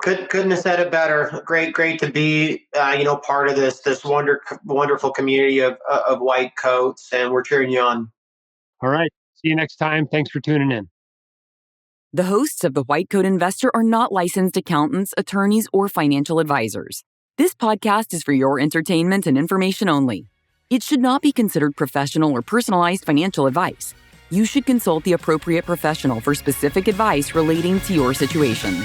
Couldn't have said it better. Great to be, part of this wonderful community of white coats, and we're cheering you on. All right. See you next time. Thanks for tuning in. The hosts of The White Coat Investor are not licensed accountants, attorneys, or financial advisors. This podcast is for your entertainment and information only. It should not be considered professional or personalized financial advice. You should consult the appropriate professional for specific advice relating to your situation.